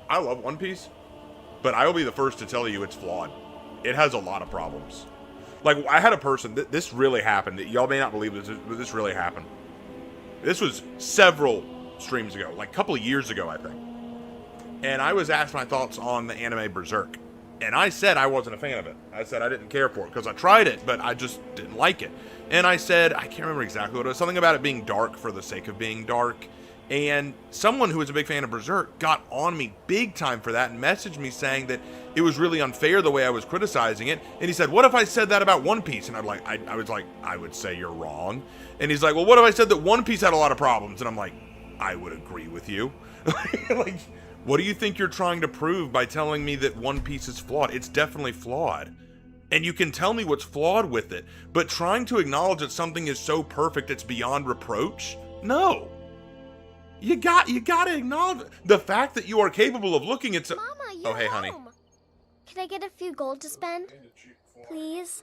I love One Piece, but I will be the first to tell you it's flawed. It has a lot of problems. Like, I had a person, this really happened. Y'all may not believe this, but this really happened. This was several streams ago, like a couple of years ago, I think. And I was asked my thoughts on the anime Berserk. And I said I wasn't a fan of it. I said I didn't care for it because I tried it, but I just didn't like it. And I said, I can't remember exactly what it was, something about it being dark for the sake of being dark. And someone who was a big fan of Berserk got on me big time for that and messaged me saying that it was really unfair the way I was criticizing it. And he said, what if I said that about One Piece? And I was like, I would say you're wrong. And he's like, well, what if I said that One Piece had a lot of problems? And I'm like, I would agree with you. Like, what do you think you're trying to prove by telling me that One Piece is flawed? It's definitely flawed. And you can tell me what's flawed with it. But trying to acknowledge that something is so perfect it's beyond reproach? No. You gotta acknowledge it. The fact that you are capable of looking at some... Mama, you're oh, hey, honey. home. Can I get a few gold to spend? Please?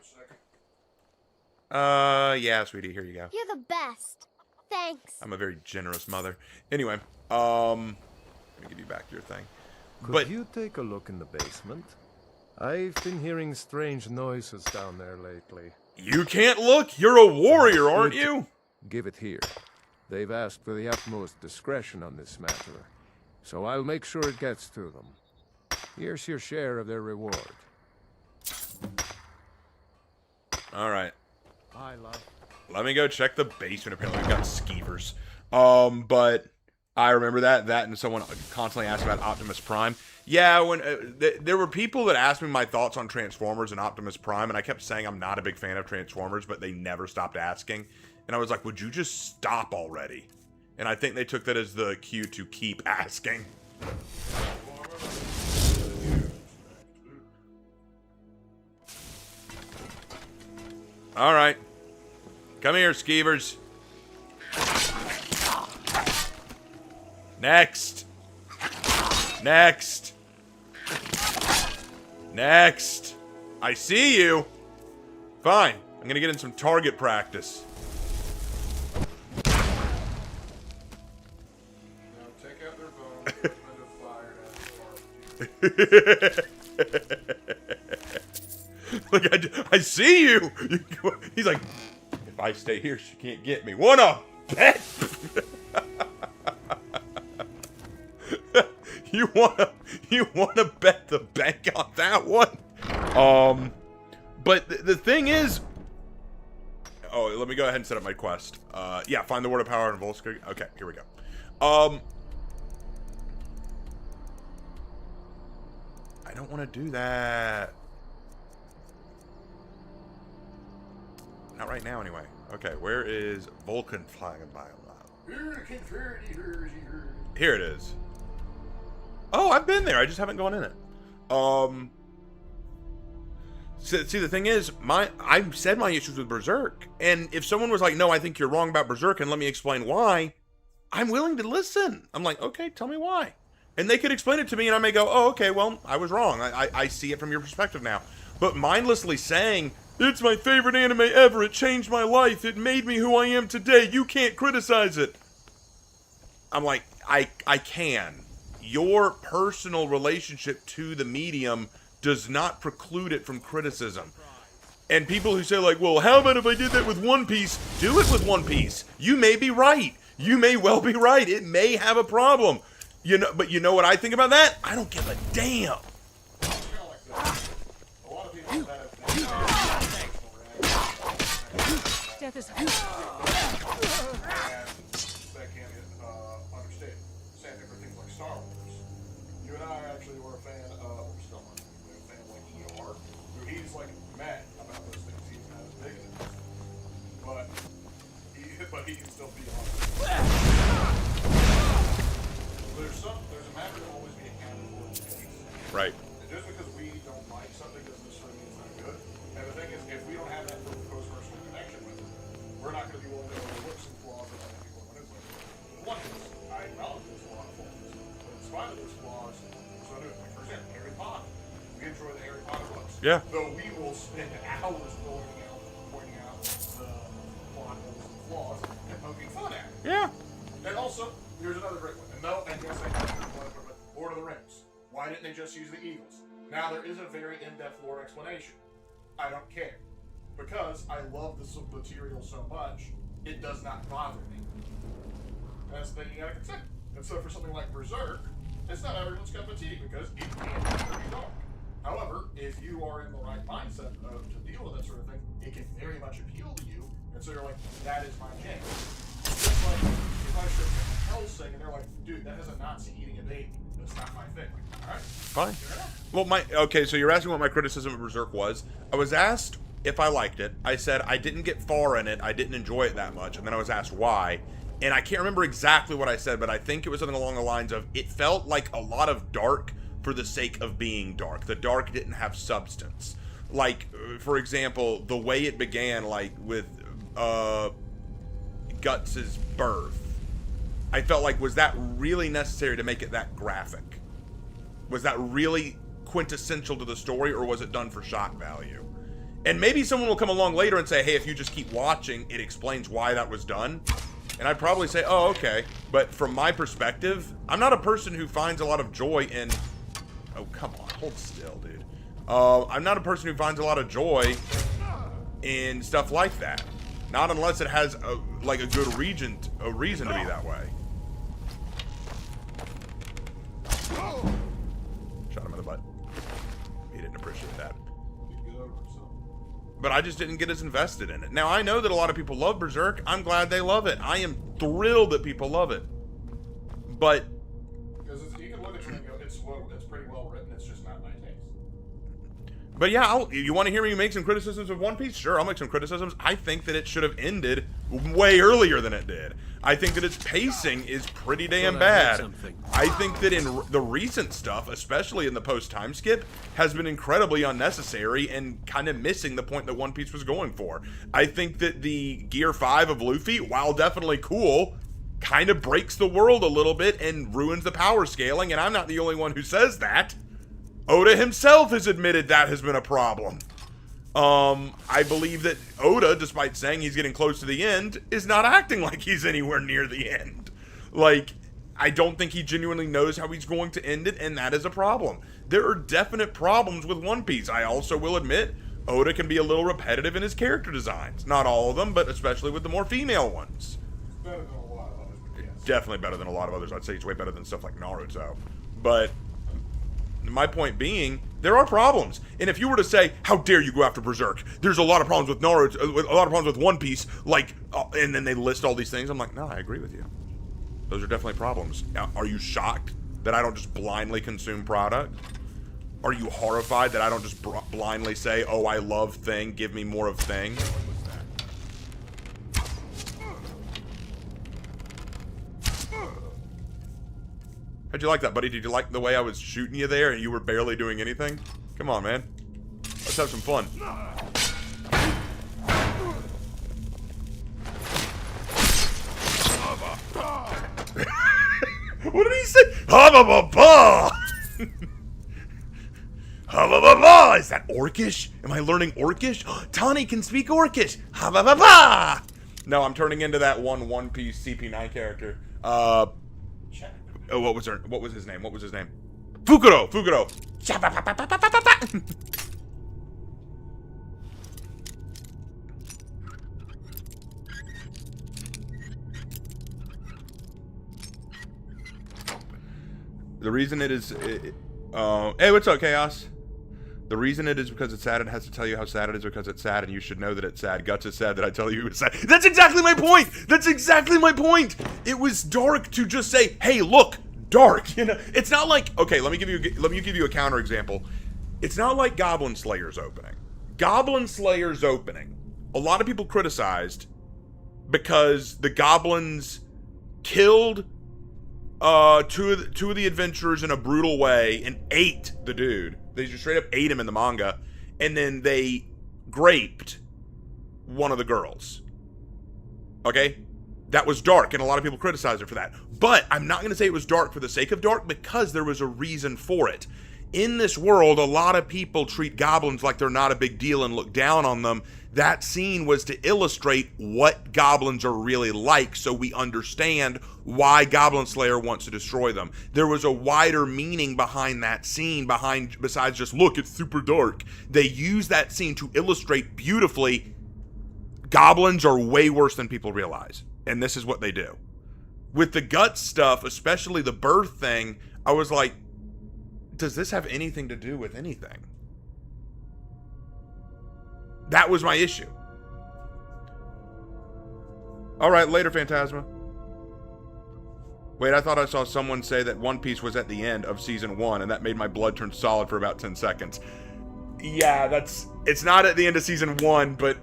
Yeah, sweetie, here you go. You're the best. Thanks. I'm a very generous mother. Anyway, let me give you back your thing. Could you take a look in the basement? I've been hearing strange noises down there lately. You can't look? You're a warrior, aren't you? Give it here. They've asked for the utmost discretion on this matter, so I'll make sure it gets to them. Here's your share of their reward. All right. Hi, love. Let me go check the basement. Apparently we've got skeevers. But I remember that and someone constantly asked about Optimus Prime. Yeah, when there were people that asked me my thoughts on Transformers and Optimus Prime, and I kept saying I'm not a big fan of Transformers, but they never stopped asking. And I was like, would you just stop already? And I think they took that as the cue to keep asking. All right. Come here, skeevers. Next. Next. Next. I see you. Fine. I'm gonna get in some target practice. Now take out their bones, spend a fire at Look, I see you. He's like, if I stay here, she can't get me. Wanna bet? You wanna bet the bank on that one? But the thing is, oh, let me go ahead and set up my quest. Yeah, find the word of power in Volska. Okay, here we go. I don't want to do that. Not right now, anyway. Okay, where is Vulcan flying a mile now? Here it is. Oh, I've been there. I just haven't gone in it. See, the thing is, I said my issues with Berserk, and if someone was like, "No, I think you're wrong about Berserk," and let me explain why, I'm willing to listen. I'm like, okay, tell me why. And they could explain it to me, and I may go, oh, okay, well, I was wrong. I see it from your perspective now. But mindlessly saying, it's my favorite anime ever, it changed my life, it made me who I am today, you can't criticize it. I'm like, I can. Your personal relationship to the medium does not preclude it from criticism. And people who say like, well, how about if I did that with One Piece? Do it with One Piece. You may be right. You may well be right. It may have a problem. You know, but you know what I think about that? I don't give a damn. Death is... That can get understated. Same thing for things like Star Wars. You and I actually were a fan of, we're still not, we were a fan of like ER, who he's like mad about those things. He's not as big as it. But he can still be on it. There's a matter to always be accounted for in the case. Right. And just because we don't like something doesn't necessarily mean it's not good. And the thing is, if we don't have that close personal connection with it, we're not going to be willing to overlook some flaws that other people are manipulating. One is, I acknowledge there's a lot of flaws. But in spite of those flaws, so do it. Like, for example, Harry Potter. We enjoy the Harry Potter books. Yeah. Though we will spend hours pointing out the plot holes and flaws and poking fun at it. Yeah. And also, here's another great one. And yes, I know, Lord of the Rings. Why didn't they just use the Eagles? Now, there is a very in-depth lore explanation. I don't care. Because I love the material so much, it does not bother me. That's the thing you gotta consider. And so for something like Berserk, it's not everyone's cup of tea because it can be pretty dark. However, if you are in the right mindset to deal with that sort of thing, it can very much appeal to you. And so you're like, that is my jam. Just like if I show Hellsing and they're like, dude, that has a Nazi eating a baby. That's not my thing. Like, all right. Fine. Well, okay, so you're asking what my criticism of Berserk was. I was asked if I liked it. I said I didn't get far in it. I didn't enjoy it that much. And then I was asked why. And I can't remember exactly what I said, but I think it was something along the lines of, it felt like a lot of dark for the sake of being dark. The dark didn't have substance. Like, for example, the way it began, like, with Guts' birth. I felt like, was that really necessary to make it that graphic? Was that really quintessential to the story, or was it done for shock value? And maybe someone will come along later and say, hey, if you just keep watching, it explains why that was done. And I'd probably say, oh, okay. But from my perspective, I'm not a person who finds a lot of joy in... Oh, come on. Hold still, dude. I'm not a person who finds a lot of joy in stuff like that. Not unless it has, a good reason to be that way. Shot him in the butt. He didn't appreciate that. But I just didn't get as invested in it. Now, I know that a lot of people love Berserk. I'm glad they love it. I am thrilled that people love it. But... Because you can look at it and go, it's pretty well written, it's just not my taste. But yeah, you want to hear me make some criticisms of One Piece? Sure, I'll make some criticisms. I think that it should have ended way earlier than it did. I think that its pacing is pretty damn bad. I think that in the recent stuff, especially in the post-time skip, has been incredibly unnecessary and kind of missing the point that One Piece was going for. I think that the Gear 5 of Luffy, while definitely cool, kind of breaks the world a little bit and ruins the power scaling, and I'm not the only one who says that. Oda himself has admitted that has been a problem. I believe that Oda, despite saying he's getting close to the end, is not acting like he's anywhere near the end. Like, I don't think he genuinely knows how he's going to end it, and that is a problem. There are definite problems with One Piece. I also will admit, Oda can be a little repetitive in his character designs. Not all of them, but especially with the more female ones. Better than a lot of others, but yes. Definitely better than a lot of others. I'd say he's way better than stuff like Naruto. But... my point being, there are problems. And if you were to say, how dare you go after Berserk? There's a lot of problems with Naruto, a lot of problems with One Piece, like, and then they list all these things. I'm like, no, I agree with you. Those are definitely problems. Now, are you shocked that I don't just blindly consume product? Are you horrified that I don't just blindly say, oh, I love Thing, give me more of Thing? How'd you like that, buddy? Did you like the way I was shooting you there and you were barely doing anything? Come on, man. Let's have some fun. What did he say? Ha ba ba ba! Ha ba ba ba! Is that Orcish? Am I learning Orcish? Tani can speak Orcish! Ha ba ba ba! No, I'm turning into that One Piece CP9 character. Oh, what was his name? Fukuro! The reason it is... hey, what's up, Chaos? The reason it is because it's sad, it has to tell you how sad it is because it's sad, and you should know that it's sad. Guts is sad that I tell you it's sad. That's exactly my point! That's exactly my point! It was dark to just say, hey, look, dark. You know, it's not like... Okay, let me give you a counter example. It's not like Goblin Slayer's opening. Goblin Slayer's opening, a lot of people criticized because the goblins killed two of the adventurers in a brutal way and ate the dude. They just straight up ate him in the manga, and then they graped one of the girls. Okay? That was dark, and a lot of people criticized it for that. But I'm not going to say it was dark for the sake of dark, because there was a reason for it. In this world, a lot of people treat goblins like they're not a big deal and look down on them. That scene was to illustrate what goblins are really like, so we understand why Goblin Slayer wants to destroy them. There was a wider meaning behind that scene, besides just, look, it's super dark. They use that scene to illustrate beautifully goblins are way worse than people realize, and this is what they do. With the Guts stuff, especially the birth thing, I was like, does this have anything to do with anything? That was my issue. Alright, later, Phantasma. Wait, I thought I saw someone say that One Piece was at the end of Season 1, and that made my blood turn solid for about 10 seconds. Yeah, it's not at the end of Season 1, but...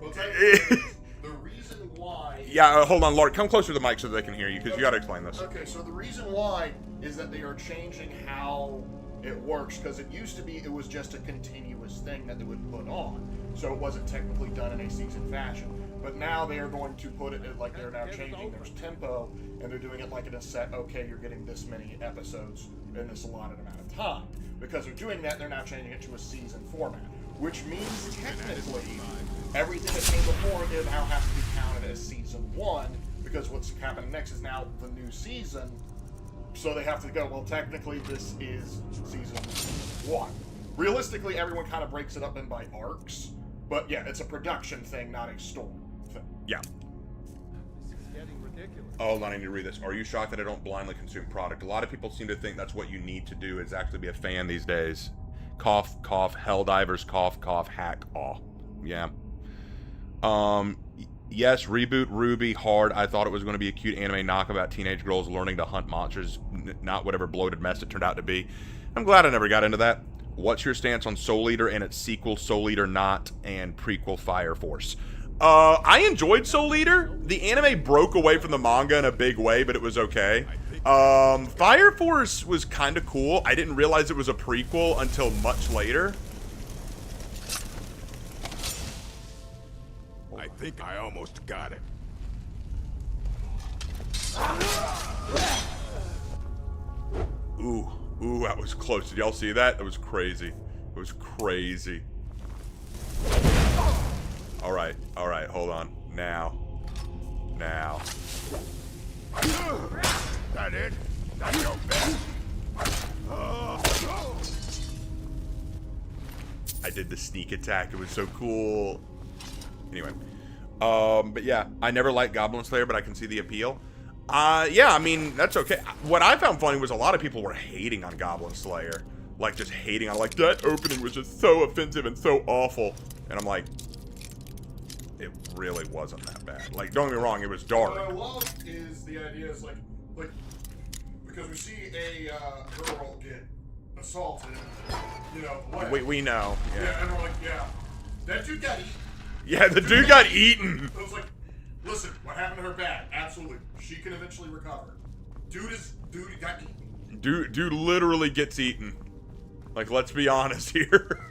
Well, the reason why... Yeah, hold on, Lord, come closer to the mic so they can hear you, because you gotta explain this. Okay, so the reason why is that they are changing how it works, because it used to be it was just a continuous thing that they would put on, so it wasn't technically done in a season fashion. But now they are going to put it like they're now changing their tempo, and they're doing it like in a set, okay, you're getting this many episodes in this allotted amount of time. Because they're doing that, they're now changing it to a season format, which means technically everything that came before it now has to be counted as season 1, because what's happening next is now the new season. So they have to go, well, technically this is season 1. Realistically, everyone kind of breaks it up in by arcs, but yeah, it's a production thing, not a story thing. Yeah. Oh, hold on, I need to read this. Are you shocked that I don't blindly consume product? A lot of people seem to think that's what you need to do, is actually be a fan these days. Cough, cough, Helldivers, cough, cough, hack, aw. Yeah. Yes, reboot Ruby hard. I thought it was going to be a cute anime knock about teenage girls learning to hunt monsters, not whatever bloated mess it turned out to be. I'm glad I never got into that. What's your stance on Soul Eater and its sequel Soul Eater Not and prequel Fire Force? I enjoyed Soul Eater. The anime broke away from the manga in a big way, but it was okay. Fire Force was kind of cool. I didn't realize it was a prequel until much later. I think I almost got it. Ooh, that was close. Did y'all see that? That was crazy. It was crazy. Alright, hold on. Now. That it? That's your best? I did the sneak attack. It was so cool. Anyway. But yeah, I never liked Goblin Slayer, but I can see the appeal. Yeah, I mean, that's okay. What I found funny was a lot of people were hating on Goblin Slayer. Like, just hating on, like, that opening was just so offensive and so awful. And I'm like, it really wasn't that bad. Like, don't get me wrong, it was dark. What I love is the idea is, like, because we see a girl get assaulted, you know, We know, yeah. And we're like, yeah, that dude got eaten. Yeah, the dude got eaten. It was like, listen, what happened to her bad? Absolutely. She can eventually recover. Dude got eaten. Dude literally gets eaten. Like, let's be honest here.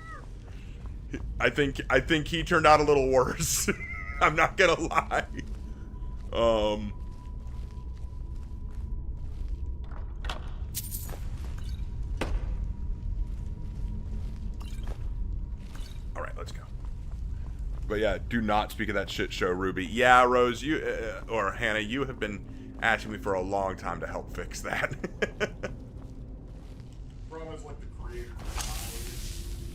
I think he turned out a little worse. I'm not gonna lie. But yeah, do not speak of that shit show, Ruby. Yeah, Rose, you or Hannah, you have been asking me for a long time to help fix that. Problem is, like, the creator decided,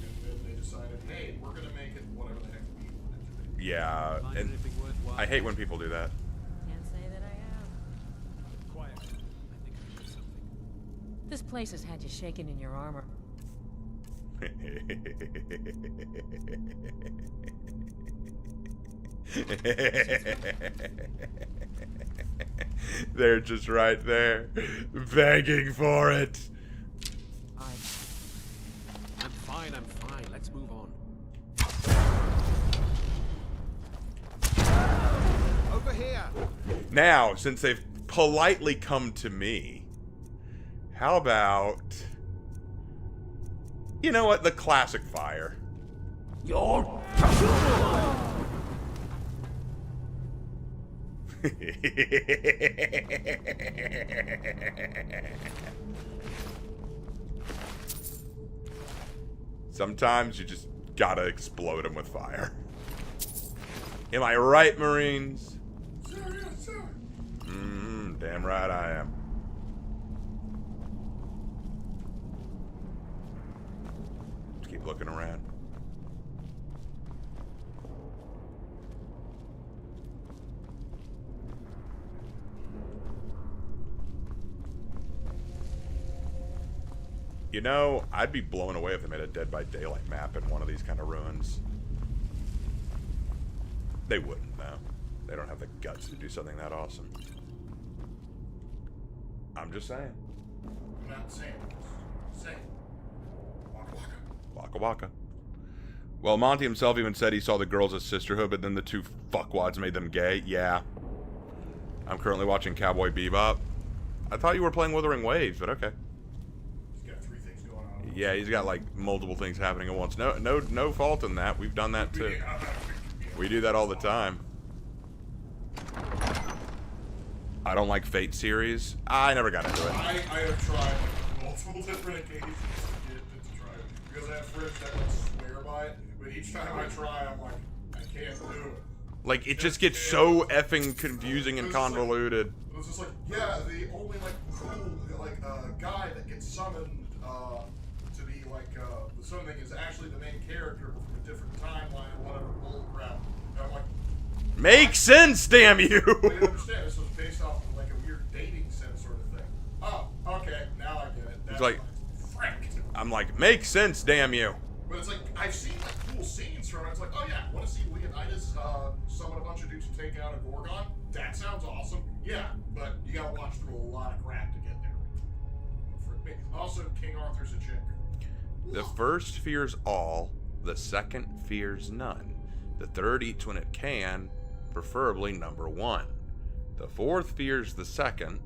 and then they decided, hey, we're gonna make it whatever the heck we want it to be. Yeah, and I hate when people do that. Can't say that I have. Quiet. I think I heard something. This place has had you shaking in your armor. They're just right there, begging for it. I'm fine, I'm fine. Let's move on. Over here! Now, since they've politely come to me, how about... You know what? The classic fire. Your... Sometimes you just gotta explode them with fire. Am I right, Marines? Sir, yes, sir. Damn right I am. Just keep looking around. You know, I'd be blown away if they made a Dead by Daylight map in one of these kind of ruins. They wouldn't, though. They don't have the guts to do something that awesome. I'm just saying. I'm not saying this. Saying. Waka waka. Waka waka. Well, Monty himself even said he saw the girls as sisterhood, but then the two fuckwads made them gay. Yeah. I'm currently watching Cowboy Bebop. I thought you were playing Wuthering Waves, but okay. Yeah, he's got like multiple things happening at once. No fault in that. We've done that too. We do that all the time. I don't like Fate series. I never got into it. I have tried like, multiple different occasions to get it to try it because I have friends that like swear by it, but each time I try, I'm like, I can't do it. Like it just gets so effing confusing and convoluted. It was just like, yeah, the only like cool like guy that gets summoned. To be like the Sun Thing is actually the main character from a different timeline or whatever bullcrap. And I'm like, makes sense, damn you! I didn't understand. This was based off of like a weird dating sim sort of thing. Oh, okay, now I get it. That's it's like, I'm like, makes sense, damn you. But it's like I've seen like cool scenes from it. It's like, oh yeah, want to see Leonidas summon a bunch of dudes to take out a Gorgon? That sounds awesome. Yeah, but you gotta watch through a lot of crap to get there. For me. Also, King Arthur's a chick. The first fears all, the second fears none. The third eats when it can, preferably number one. The fourth fears the second,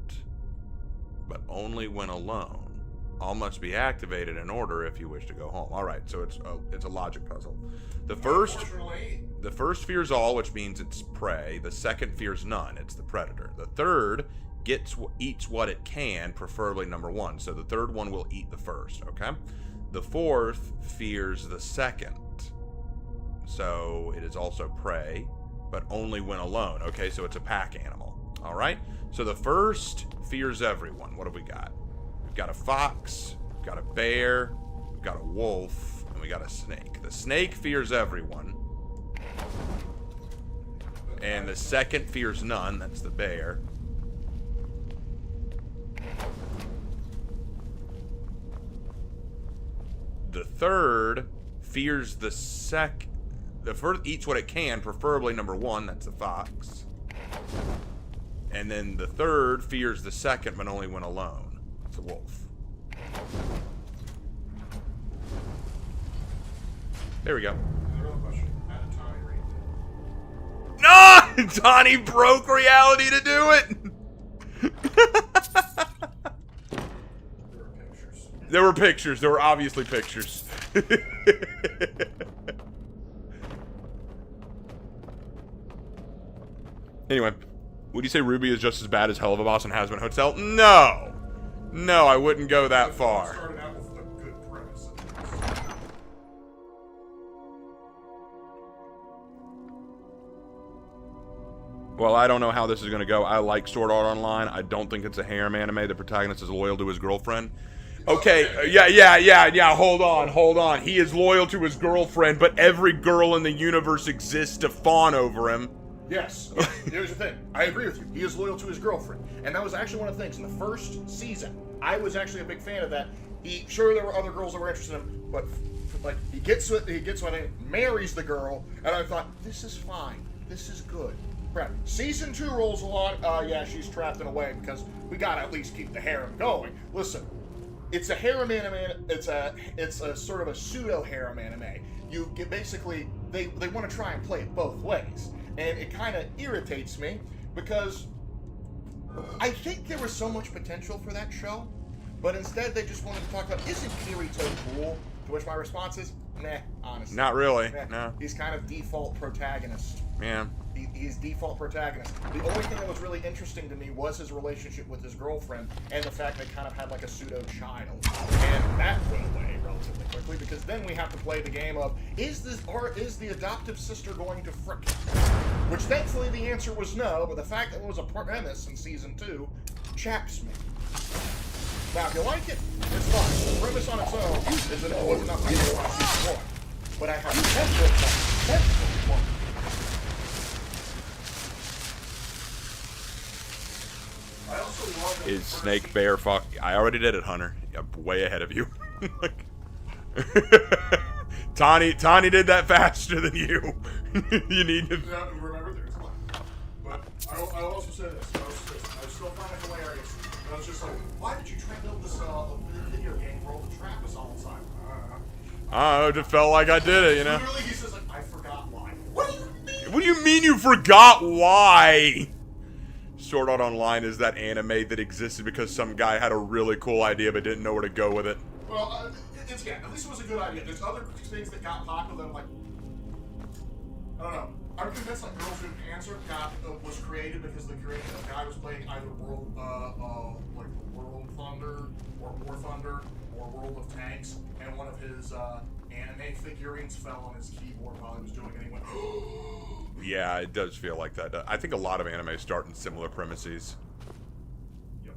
but only when alone. All must be activated in order if you wish to go home. All right, so it's a logic puzzle. The first fears all, which means it's prey. The second fears none, it's the predator. The third eats what it can, preferably number one. So the third one will eat the first, okay? The fourth fears the second. So it is also prey, but only when alone. Okay, so it's a pack animal. All right? So the first fears everyone. What have we got? We've got a fox, we've got a bear, we've got a wolf, and we got a snake. The snake fears everyone. And the second fears none. That's the bear. The third fears the first eats what it can, preferably number one, that's the fox. And then the third fears the second, but only when alone. It's a wolf. There we go. No! Tawny broke reality to do it! There were pictures. There were obviously pictures. Anyway, would you say Ruby is just as bad as Hell of a Boss and Hazbin Hotel? No! No, I wouldn't go that far. Well, I don't know how this is going to go. I like Sword Art Online. I don't think it's a harem anime. The protagonist is loyal to his girlfriend. Okay, yeah, hold on. He is loyal to his girlfriend, but every girl in the universe exists to fawn over him. Yes. Here's the thing. I agree with you. He is loyal to his girlfriend. And that was actually one of the things in the first season. I was actually a big fan of that. Sure, there were other girls that were interested in him, but like he gets what marries the girl, and I thought, this is fine. This is good. Right. Season 2 rolls along. Yeah, she's trapped in a way because we gotta at least keep the harem going. Listen, it's a harem anime. It's a sort of a pseudo harem anime. You get basically they want to try and play it both ways, and it kind of irritates me because I think there was so much potential for that show, but instead they just wanted to talk about, isn't Kirito cool? To which my response is, nah, honestly. Not really, nah. no. He's kind of default protagonist. Yeah. He's default protagonist. The only thing that was really interesting to me was his relationship with his girlfriend and the fact they kind of had like a pseudo-child. And that went away relatively quickly because then we have to play the game of, is the adoptive sister going to frick him? Which thankfully the answer was no, but the fact that it was a premise in Season 2 chaps me. Now, if you like it, it's fine. The premise on its own is that it was enough to get on Season 1. But I have 10 books. Is Snake Bear fuck? I already did it, Hunter. I'm way ahead of you. Tawny did that faster than you. You need to. Remember, there's one. But I'll also say this. I still find it hilarious. I was just like, why did you try to build this video game where all the trap is all the time? I don't know, it just felt like I did it, you know? Literally, he says, like, I forgot why. What do you mean? What do you mean you forgot why? Sword Art Online is that anime that existed because some guy had a really cool idea but didn't know where to go with it. Well, at least it was a good idea. There's other things that got popular that I'm like, I don't know. I'm convinced like Girls Who Answer was created because the guy was playing either World Thunder or War Thunder or World of Tanks, and one of his anime figurines fell on his keyboard while he was doing it, and he went, Yeah, it does feel like that. I think a lot of anime start in similar premises. Yep.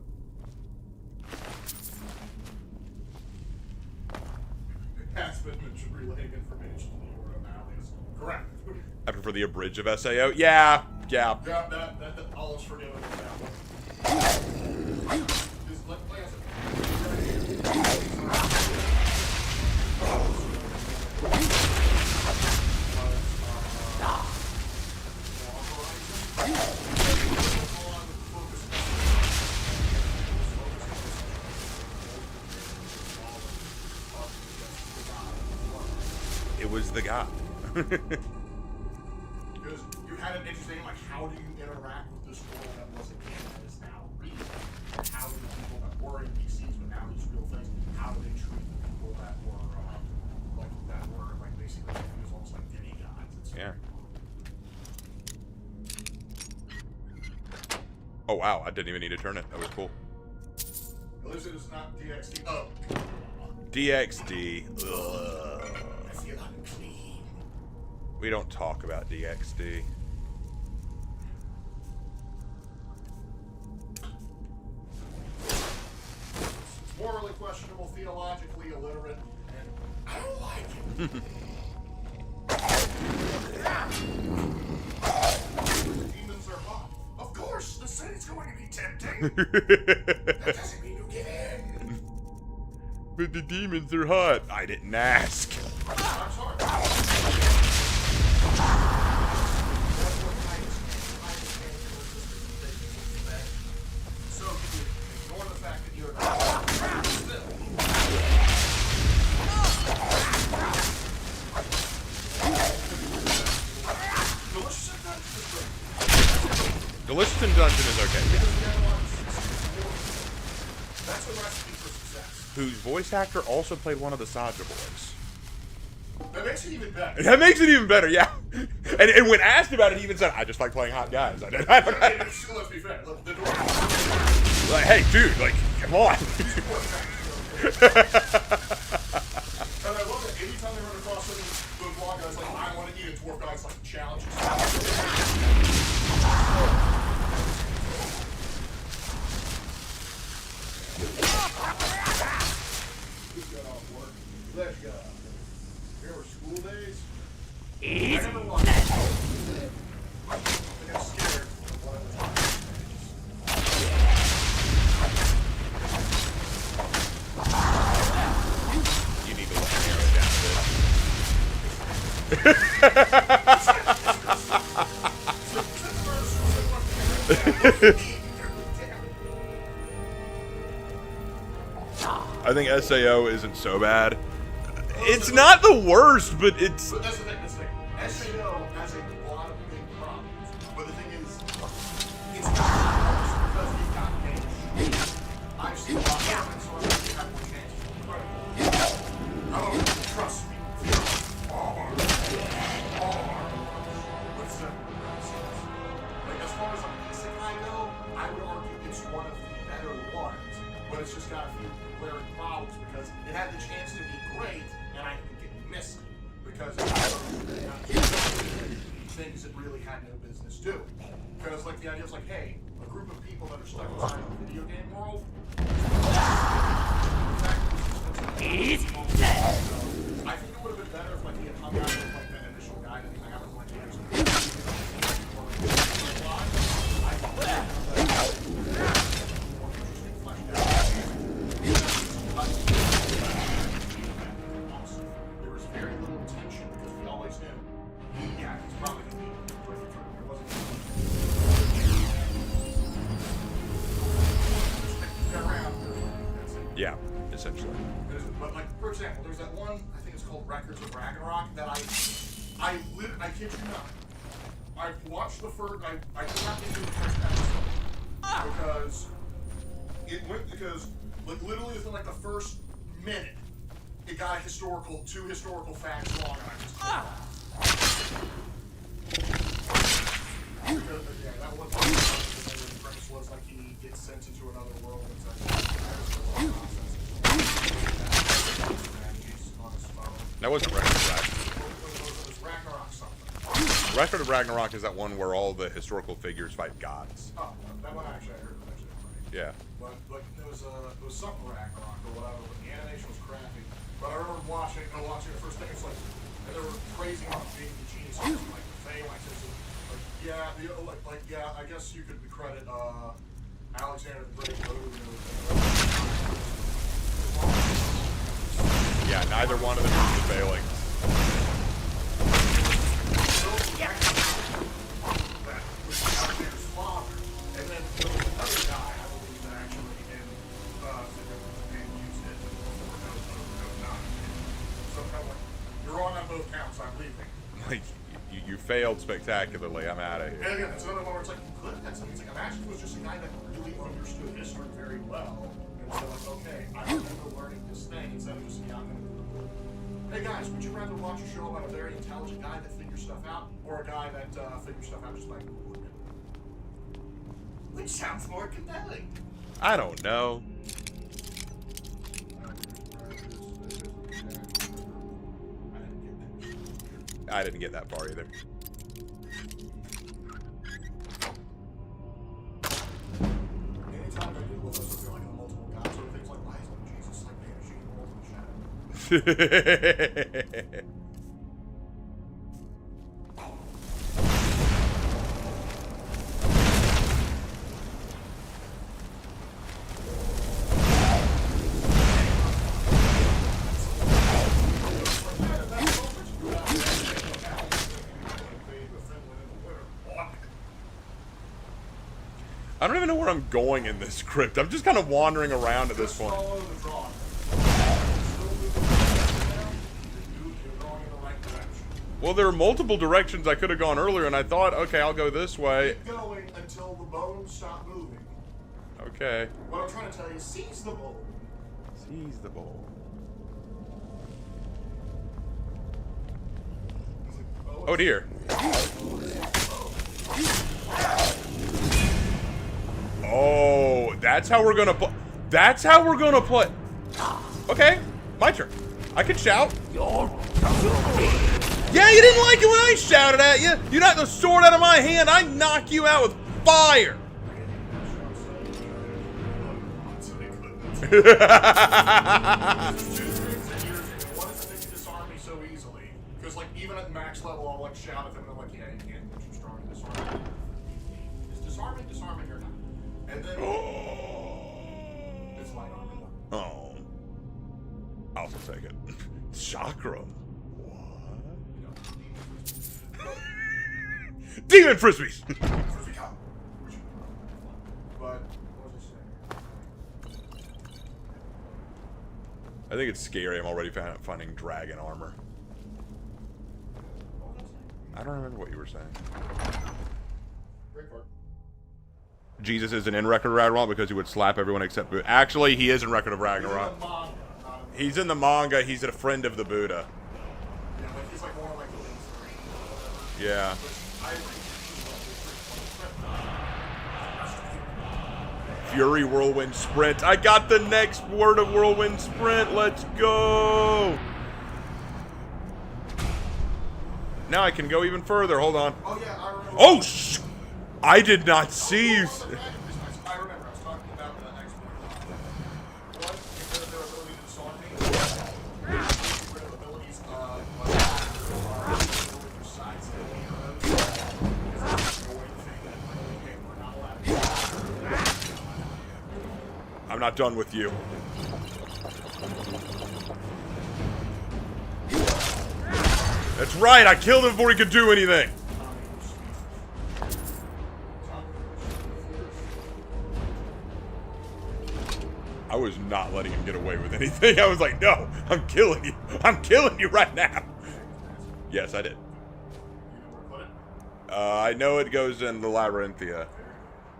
It has been mentioned relaying information to the Order Malleus. Correct. I prefer the abridged of SAO. Yeah. Yeah, that all is forgiven with that one. Just like I said. It was the guy. Because you had an interesting, like, how do you interact with this world that wasn't in that is now real? How do the people that were NPCs but now these real things, how do they treat the people that were, basically, it was almost like demigods? Yeah. Oh wow, I didn't even need to turn it. That was cool. At least it is not DXD. Oh. DXD. Ugh. I feel unclean. We don't talk about DXD. It's morally questionable, theologically illiterate, and I don't like it. Demons are hot. Of course, the city's going to be tempting. That doesn't mean you give in. But the demons are hot. I didn't ask. I'm sorry. So you ignore the fact that you're Delicious in Dungeon is okay. Yeah. That's a recipe for success. Whose voice actor also played one of the Saja boys. That makes it even better. That makes it even better, yeah. And when asked about it, he even said, "I just like playing hot guys." Let's be fair. Look, the door. Like, hey, dude, like, come on. And I love it. Anytime they run across the vlog, I was like, I want to eat a dwarf guy. It's like, challenge. got off work. Let's go. Remember school days? I never watched it. I got scared one of the times. You need to let me narrow it down a bit. I think SAO isn't so bad. It's not the worst, but it's... But that's the thing, SAO has a lot of big problems. But the thing is, it's not worse because he got made. I've seen a lot of it, so I think you have more chances to play. I don't know, trust me. Like, as far as a isekai go, I would argue it's one of the better ones. But it's just got a few glaring problems because it had the chance to be great, and I think it missed it because it things it really had no business doing. Because like the idea is like, hey, a group of people that are stuck inside a video game world. I think it would have been better if like he had hung out with like that initial guy that he hung out with like years ago. There was very little tension because we always knew, yeah, he's probably going to be breaking through. There wasn't Yeah, essentially. But like, for example, there's that one, I think it's called Records of Ragnarok, that I kid you not, I've watched the first, I did not get to the first episode, because like literally within like the first minute, it got two historical facts wrong, and I just because, yeah, that was the premise was like he gets sent into another world, and That wasn't Record of Ragnarok. it was Ragnarok something. Record of Ragnarok is that one where all the historical figures fight gods. Oh, that one actually I heard mentioned it. Yeah. But it was something Ragnarok or whatever, but the animation was crappy. But I remember watching the first thing, it's like, and they were praising how big the genius was, like the phalanx is, I guess you could credit Alexander the Great. Yeah, neither one of them is the failing. Alexander's father, and then there was another guy, I believe, that actually used it for no. So kind of like, you're wrong on both counts, I'm leaving. Like, you failed spectacularly. I'm out of here. And again, it's another one where it's like, you could have had something. It's like, imagine if it was just a guy that really understood history very well. And so, like, okay, I'm going to go learning this thing instead of just, yeah, I'm going to. Hey guys, would you rather watch a show about a very intelligent guy that figures stuff out, or a guy that figures stuff out just by Googling it? Which sounds more compelling? I don't know. I didn't get that far either. Anytime I do with us, like multiple gods or things like, why isn't Jesus like vanishing in the shadow? I don't even know where I'm going in this script. I'm just kind of wandering around at this point. Well, there are multiple directions I could have gone earlier, and I thought, okay, I'll go this way. Keep going until the bones stop moving. Okay. What I'm trying to tell you is seize the bone. Seize the bowl. Oh, dear. Oh, that's how we're gonna play. That's how we're gonna play. Okay, my turn. I can shout. Yeah, you didn't like it when I shouted at you. You knocked the sword out of my hand. I knock you out with fire. Because, like, even at max level, I'll, like, shout at them, and I'm like, yeah, you can't get too strong in disarming. Is disarming or not? And then... it's light armor, though. Oh. I'll take it. Chakram. Demon frisbees! But, I think it's scary. I'm already finding dragon armor. I don't remember what you were saying. Jesus isn't in Record of Ragnarok because he would slap everyone except Buddha. Actually, he is in Record of Ragnarok. He's in the manga. He's a friend of the Buddha. yeah, like, he's like one of, like, the least three. Yeah. Fury Whirlwind Sprint. I got the next word of Whirlwind Sprint. Let's go. Now I can go even further. Hold on. Oh, yeah, I remember. Oh, I did not see you. I remember. I was talking about the next one. One, because of their ability to disarm me. Get rid of abilities, like, their sides that we have. Because that's the only thing that, like, okay, we're not allowed to do. I'm not done with you. That's right, I killed him before he could do anything. I was not letting him get away with anything. I was like, no, I'm killing you. I'm killing you right now. Yes, I did. I know it goes in the Labyrinthia,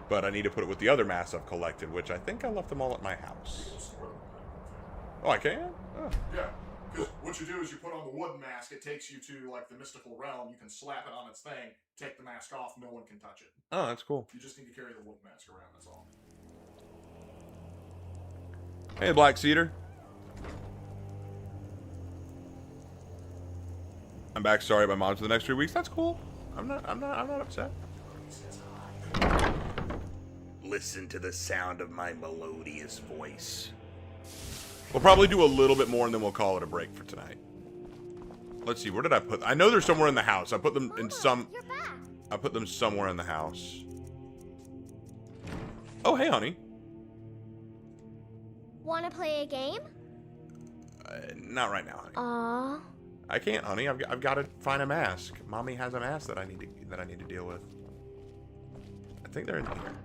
but I need to put it with the other masks I've collected, which I think I left them all at my house. Oh, I can? Oh. Yeah, because what you do is you put on the wooden mask, it takes you to, like, the mystical realm, you can slap it on its thing, take the mask off, no one can touch it. Oh, that's cool. You just need to carry the wooden mask around, that's all. Hey, Black Cedar. I'm back. Sorry, my mom's for the next 3 weeks. That's cool. I'm not upset. Listen to the sound of my melodious voice. We'll probably do a little bit more and then we'll call it a break for tonight. Let's see, where did I put them? I know they're somewhere in the house. I put them in some... I put them somewhere in the house. Oh, hey, honey. Wanna play a game? Not right now, honey. Aww. I can't, honey. I've got to find a mask. Mommy has a mask that I need to deal with. I think they're in here.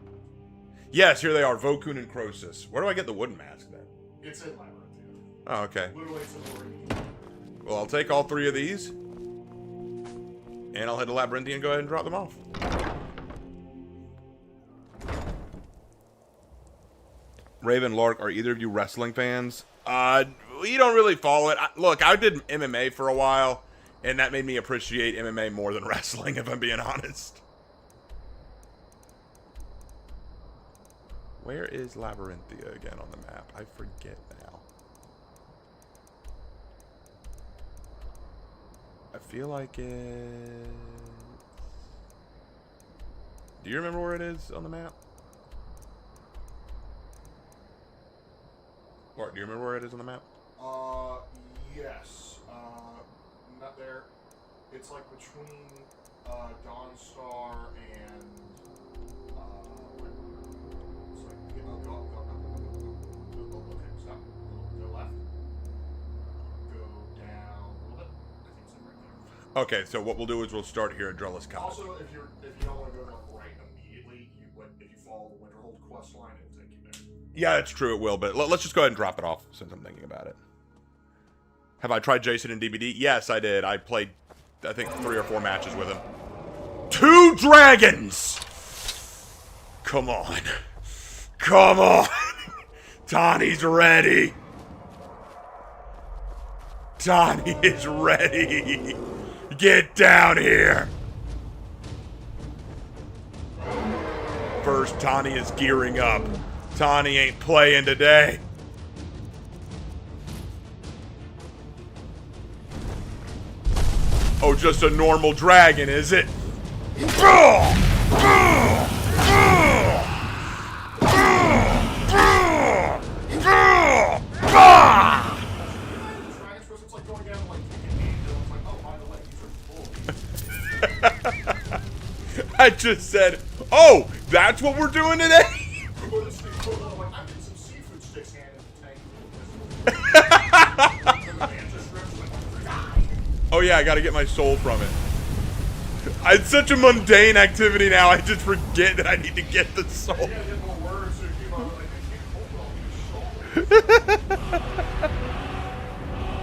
Yes, here they are. Vokun and Croesus. Where do I get the wooden mask then? It's in Labyrinthia. Oh, okay. Literally, it's in the ring. Well, I'll take all 3 of these, and I'll head to Labyrinthia and go ahead and drop them off. Raven, Lark, are either of you wrestling fans? We don't really follow it. Look, I did MMA for a while, and that made me appreciate MMA more than wrestling, if I'm being honest. Where is Labyrinthia again on the map? I forget now. I feel like it... Do you remember where it is on the map? Bart, do you remember where it is on the map? Yes. Not there. It's like between, Dawnstar and, it's like, go, okay, stop. Go left. Go down a little bit. I think it's right there. Okay, so what we'll do is we'll start here at Drellis Comet. Also, if you don't want to go there right immediately, if you follow the Winterhold quest line, it'll take you there. Yeah, it's true, it will, but let's just go ahead and drop it off since I'm thinking about it. Have I tried Jason in DBD? Yes, I did. I played, I think, 3 or 4 matches with him. 2 dragons! Come on. Come on! Tawny's ready! Tawny is ready! Get down here! First, Tawny is gearing up. Tawny ain't playing today. Oh, just a normal dragon, is it? I just said, oh, that's what we're doing today? Oh yeah, I gotta get my soul from it. It's such a mundane activity now, I just forget that I need to get the soul.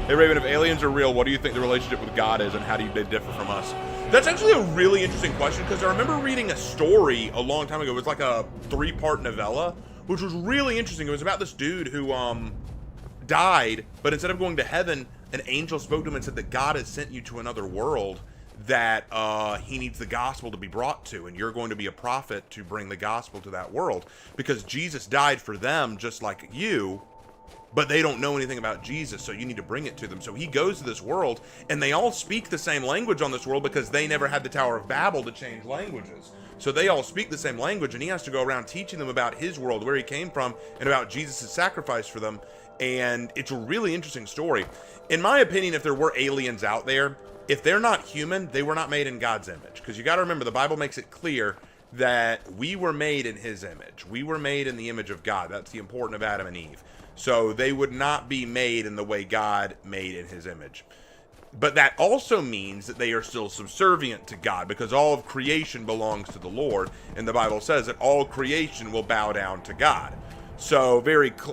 Hey Raven, if aliens are real, what do you think the relationship with God is, and how do they differ from us? That's actually a really interesting question, because I remember reading a story a long time ago. It was like a 3-part novella, which was really interesting. It was about this dude who died, but instead of going to heaven, an angel spoke to him and said that God has sent you to another world that he needs the gospel to be brought to, and you're going to be a prophet to bring the gospel to that world, because Jesus died for them just like you, but they don't know anything about Jesus, so you need to bring it to them. So he goes to this world, and they all speak the same language on this world because they never had the Tower of Babel to change languages. So they all speak the same language, and he has to go around teaching them about his world, where he came from, and about Jesus' sacrifice for them. And it's a really interesting story. In my opinion, if there were aliens out there, if they're not human, they were not made in God's image. Because you got to remember, the Bible makes it clear that we were made in his image. We were made in the image of God. That's the importance of Adam and Eve. So they would not be made in the way God made in his image. But that also means that they are still subservient to God, because all of creation belongs to the Lord. And the Bible says that all creation will bow down to God. So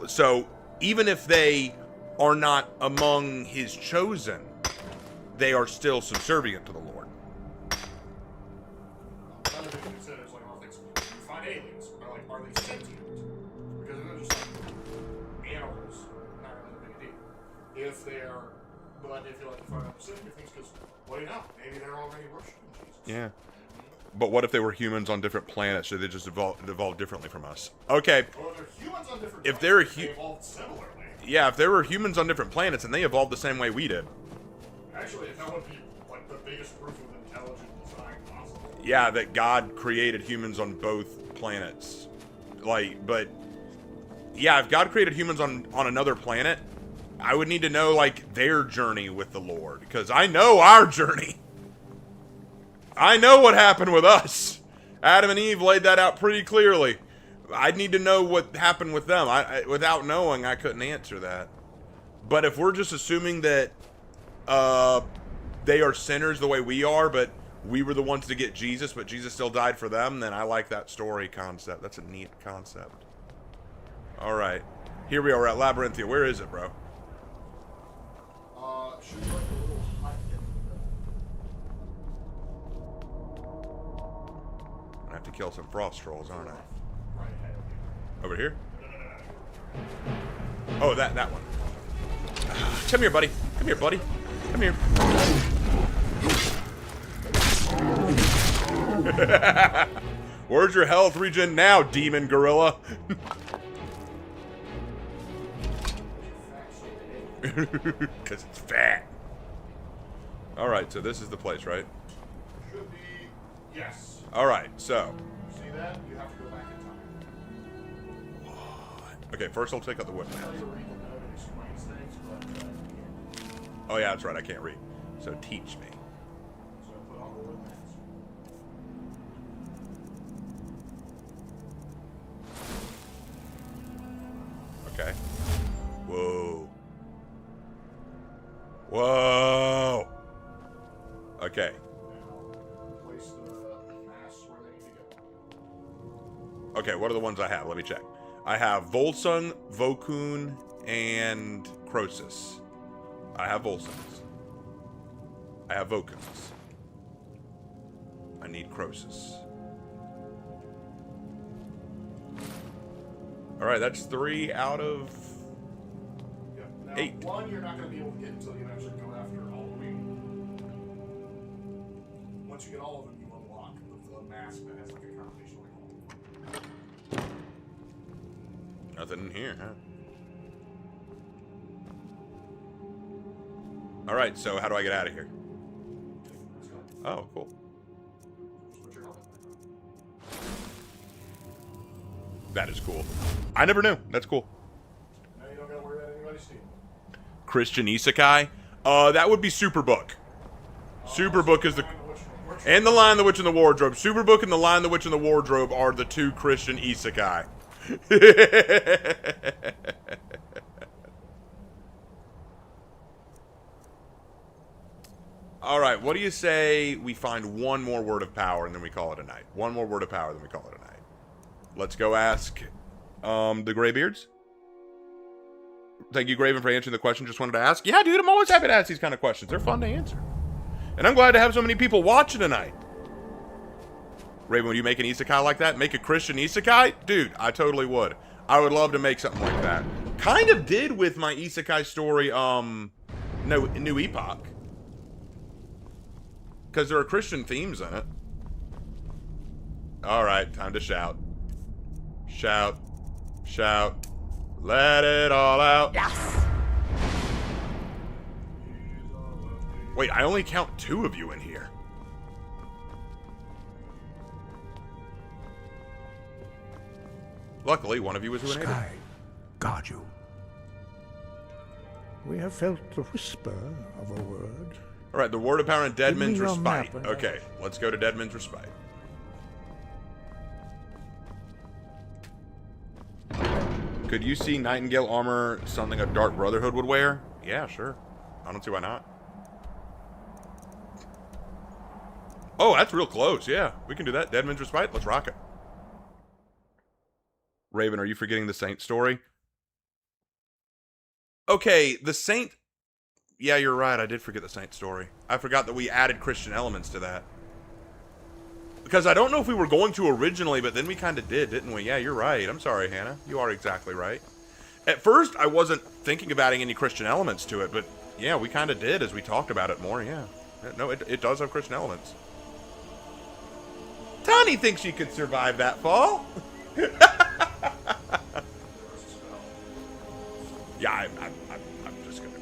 so even if they are not among his chosen, they are still subservient to the Lord. Another thing to consider is like all things. You find aliens, are they sentient? Because if they're just like animals, not really a big deal. If they're, but if you're like find out specific things, because what do you know? Maybe they're already worshiping Jesus. Yeah. But what if they were humans on different planets? So they just evolved differently from us? Okay. Well, they're humans on different if planets, they're they evolved similarly. Yeah, if there were humans on different planets and they evolved the same way we did. Actually, that would be like the biggest proof of intelligent design possible. Yeah, that God created humans on both planets. But yeah, if God created humans on another planet, I would need to know like their journey with the Lord, because I know our journey. I know what happened with us. Adam and Eve laid that out pretty clearly. I'd need to know what happened with them. Without knowing, I couldn't answer that. But if we're just assuming that they are sinners the way we are, but we were the ones to get Jesus, but Jesus still died for them, then I like that story concept. That's a neat concept. All right. Here we are at Labyrinthia. Where is it, bro? Should be like a little hut in I have to kill some frost trolls, aren't I? right ahead of you. Over here? Oh, that one. Come here, buddy. Come here, buddy. Come here. Where's your health regen now, demon gorilla? Because it's fat. Alright, so this is the place, right? Should be, yes. Alright, so. See that? You have to go back in time. Okay, first I'll take out the wood. I'll tell you to read the note, it explains things, but Oh yeah, that's right, I can't read. So teach me. so put on the wood mask. Okay. Whoa. Whoa. Okay. Now, place the masks where they need to go. Okay, what are the ones I have? Let me check. I have Volsung, Vokun, and Croesus. I have Volsungs. I have Vokuns. I need Croesus. Alright, that's 3 out of Yep. Now, 8. one you're not going to be able to get until you actually go after Halloween. Once you get all of them, you unlock the mask that has like a combination like Halloween. Nothing in here, huh? Alright, so how do I get out of here? Oh, cool. Switch your helmet back on. That is cool. I never knew. That's cool. Now you don't got to worry about anybody stealing. Christian Isekai? That would be Superbook. Superbook is the... Which And The Lion, the Witch, and the Wardrobe. Superbook and The Lion, the Witch, and the Wardrobe are the two Christian isekai. Alright, what do you say we find one more word of power and then we call it a night? One more word of power, then we call it a night. Let's go ask the Greybeards. Thank you, Graven, for answering the question. Just wanted to ask. Yeah, dude, I'm always happy to ask these kind of questions. They're fun to answer. And I'm glad to have so many people watching tonight. Raven, would you make an isekai like that? Make a Christian isekai? Dude, I totally would. I would love to make something like that. Kind of did with my isekai story, New Epoch. Because there are Christian themes in it. Alright, time to shout. Shout. Shout. Let it all out. Yes! Wait, I only count 2 of you in here. Luckily, one of you was who enabled. Sky, guard you. We have felt the whisper of a word. Alright, the word of power in Deadman's your Respite. map and Okay, let's go to Deadman's Respite. Could you see Nightingale armor something a Dark Brotherhood would wear? Yeah, sure. I don't see why not. Oh, that's real close. Yeah, we can do that. Deadman's Respite. Let's rock it. Raven, are you forgetting the Saint story? Okay, the Saint... Yeah, you're right. I did forget the Saint story. I forgot that we added Christian elements to that. Because I don't know if we were going to originally, but then we kind of did, didn't we? Yeah, you're right. I'm sorry, Hannah. You are exactly right. At first, I wasn't thinking of adding any Christian elements to it, but yeah, we kind of did as we talked about it more, yeah. No, it does have Christian elements. Tani thinks she could survive that fall. Yeah, I'm just gonna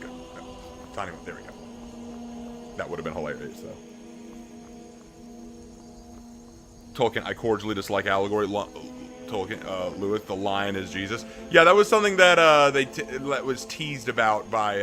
go. No. Tani, there we go. That would have been hilarious, though. Tolkien, I cordially dislike allegory. Tolkien, Lewis, the lion is Jesus. Yeah, that was something that that was teased about by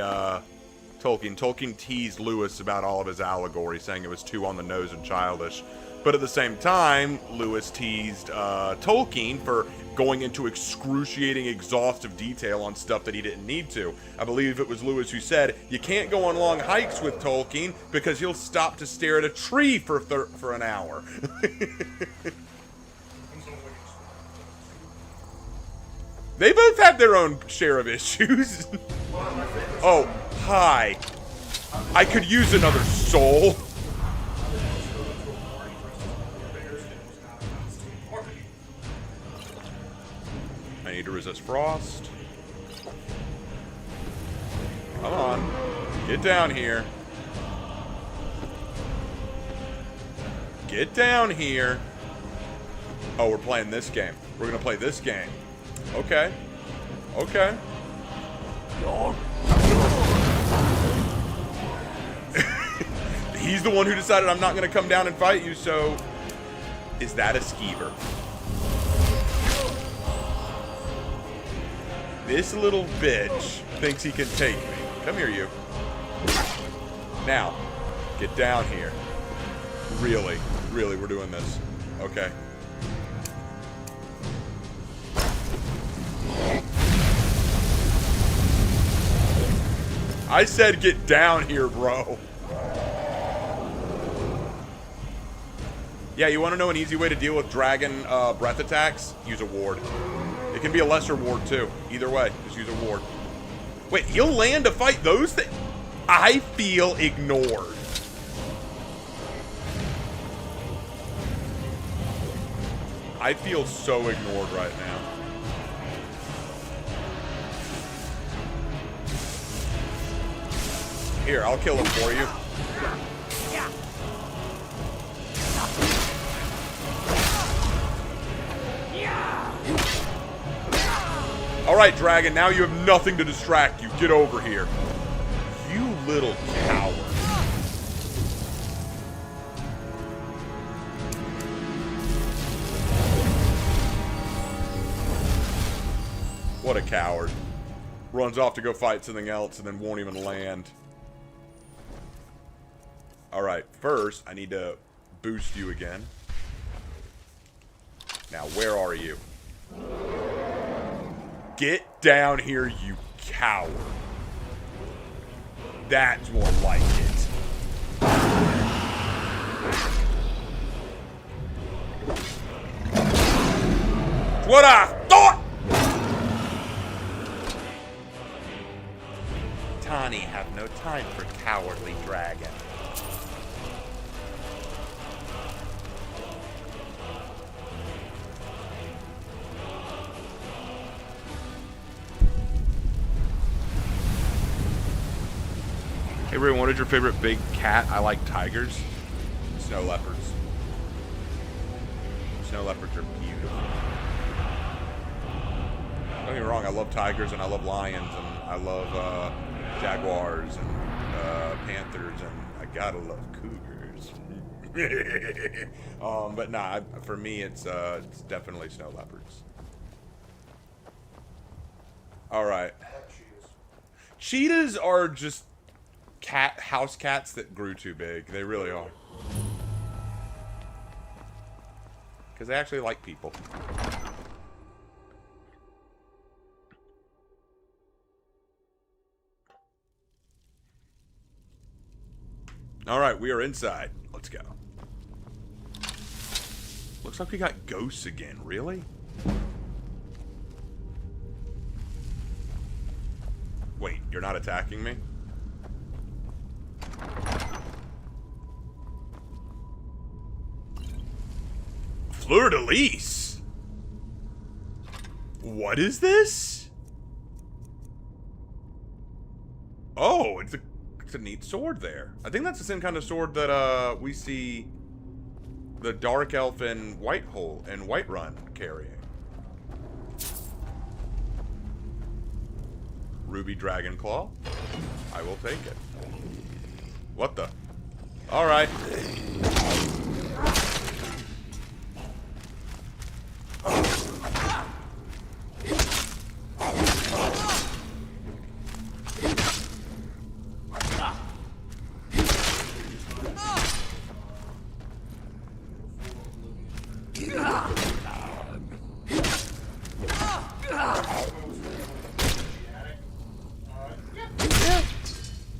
Tolkien. Tolkien teased Lewis about all of his allegory, saying it was too on the nose and childish. But at the same time, Lewis teased Tolkien for going into excruciating, exhaustive detail on stuff that he didn't need to. I believe it was Lewis who said, you can't go on long hikes with Tolkien because he'll stop to stare at a tree for an hour. They both have their own share of issues. Oh, hi. I could use another soul. I need to resist frost. Come on. Get down here. Get down here. Oh, we're playing this game. We're going to play this game. Okay. Okay. He's the one who decided I'm not going to come down and fight you, so... Is that a skeever? This little bitch thinks he can take me. Come here, you. Now, get down here. Really, really, we're doing this. Okay. I said get down here, bro. Yeah, you want to know an easy way to deal with dragon breath attacks? Use a ward. It can be a lesser ward, too. Either way, just use a ward. Wait, he'll land to fight those things? I feel ignored. I feel so ignored right now. Here, I'll kill him for you. Alright, dragon, now you have nothing to distract you. Get over here. You little coward. What a coward. Runs off to go fight something else and then won't even land. Alright, first, I need to boost you again. Now, where are you? Get down here, you coward. That's more like it. What I thought! Tani have no time for cowardly dragon. Hey Ray, what is your favorite big cat? I like tigers. Snow leopards. Snow leopards are beautiful. Don't get me wrong, I love tigers and I love lions and I love jaguars and panthers and I gotta love cougars. But nah, for me it's definitely snow leopards. All right. Cheetahs are just house cats that grew too big. They really are. Because they actually like people. Alright, we are inside. Let's go. Looks like we got ghosts again. Really? Wait, you're not attacking me? Fleur-de-lis! What is this? Oh, it's a neat sword there. I think that's the same kind of sword that we see the Dark Elf in Whiterun carrying. Ruby Dragon Claw. I will take it. What the? Alright.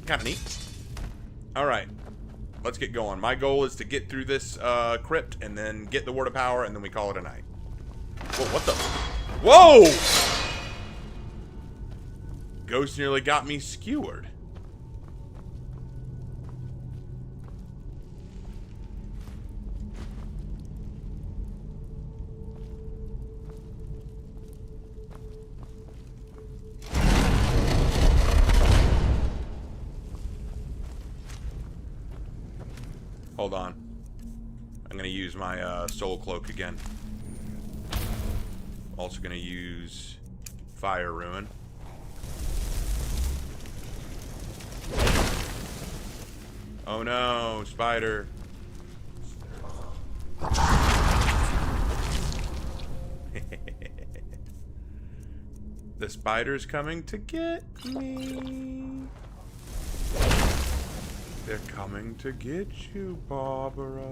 Kind of neat. Alright. Let's get going. My goal is to get through this crypt and then get the Word of Power and then we call it a night. Whoa, what the? Whoa! Ghost nearly got me skewered. Hold on. I'm gonna use my soul cloak again. Also gonna use fire ruin. Oh no, spider. The spider's coming to get me. They're coming to get you, Barbara.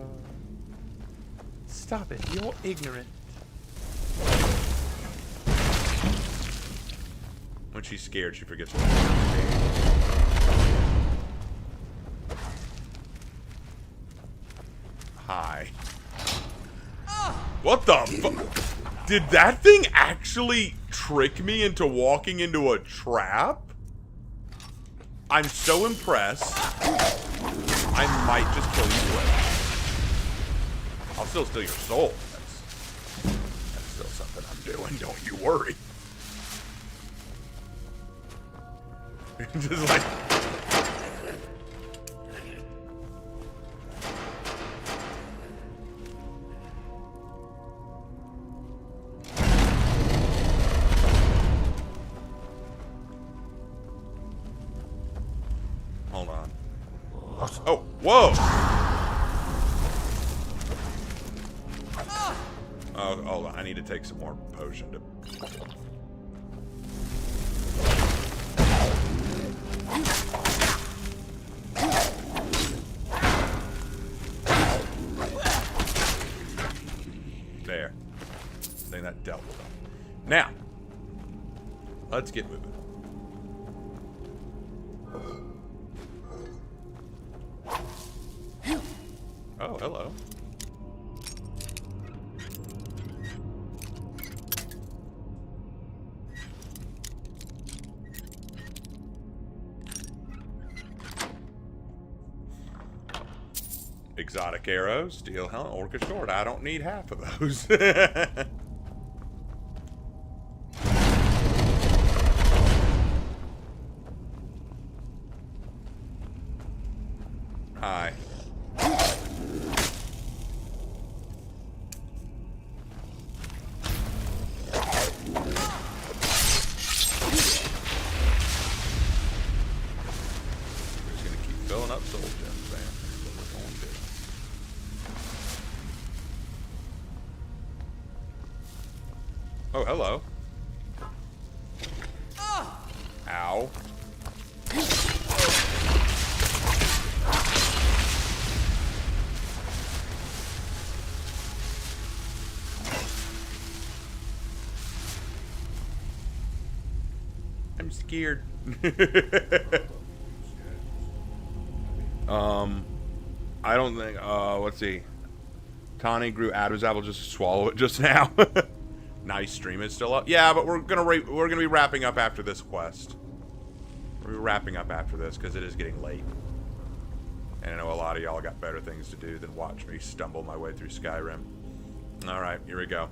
Stop it, you're ignorant. When she's scared, she forgets what Hi. What the fu- Did that thing actually trick me into walking into a trap? I'm so impressed. I might just kill you quick. I'll still steal your soul. That's still something I'm doing, don't you worry. Just like... Hold on. Oh, whoa! Oh, hold on. I need to take some more potion to... dealt with them. Now, let's get moving. Oh, hello. Exotic arrows, steel helmet, orca sword. I don't need half of those. Hi. We're just gonna keep filling up soul gems, man. That's what we're going to do. Oh, hello. Ow. I'm scared. I don't think, let's see. Tani grew Adam's apple just to swallow it just now. Nice, stream is still up. Yeah, but we're gonna be wrapping up after this quest. We're wrapping up after this because it is getting late. And I know a lot of y'all got better things to do than watch me stumble my way through Skyrim. Alright, here we go.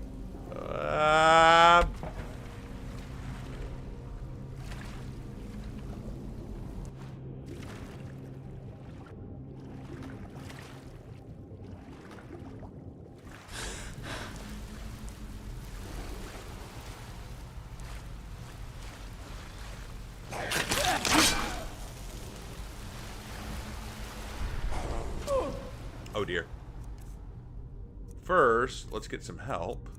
Oh dear. First, let's get some help.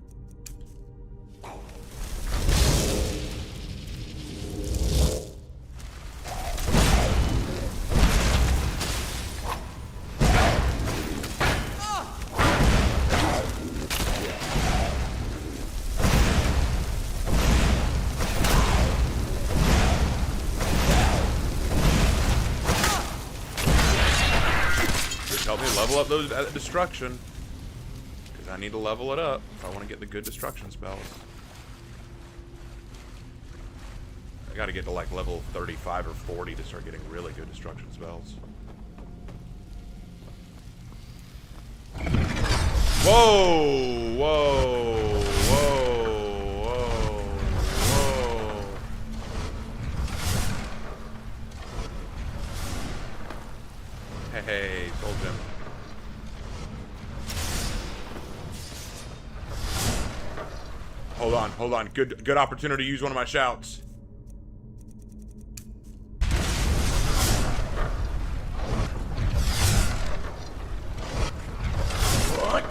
Help me level up those destruction, because I need to level it up if I want to get the good destruction spells. I got to get to like level 35 or 40 to start getting really good destruction spells. Whoa! Whoa! Whoa! Whoa! Whoa! Hey, soul gem. Hold on. Good opportunity to use one of my shouts. What?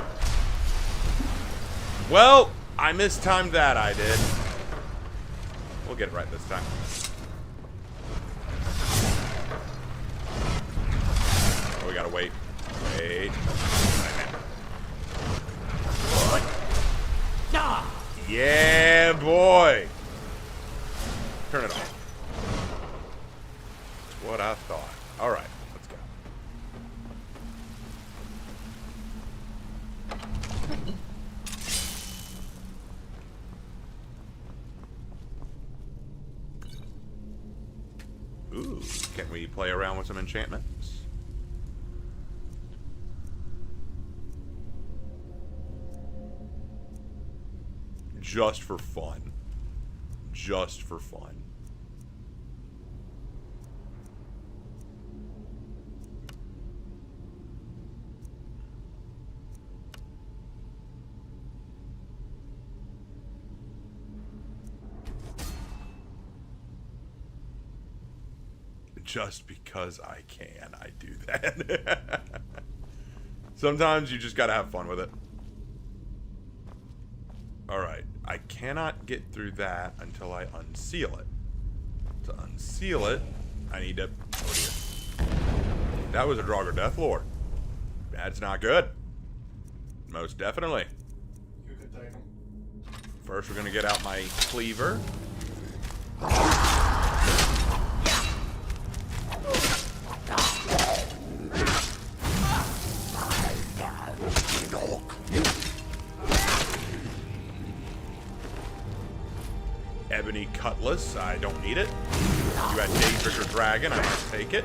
Well, I mistimed that, I did. We'll get it right this time. Oh, we gotta wait. Wait. What? Ah! Yeah, boy. Turn it off. That's what I thought. All right, let's go. Ooh, can we play around with some enchantments? Just for fun. Just for fun. Just because I can, I do that. Sometimes you just gotta have fun with it. Alright, I cannot get through that until I unseal it. To unseal it, I need to... Oh dear. That was a Draugr Deathlord. That's not good. Most definitely. You could take them. First, we're gonna get out my cleaver. Ebony cutlass, I don't need it. You had Daedric or Dragon, I must take it.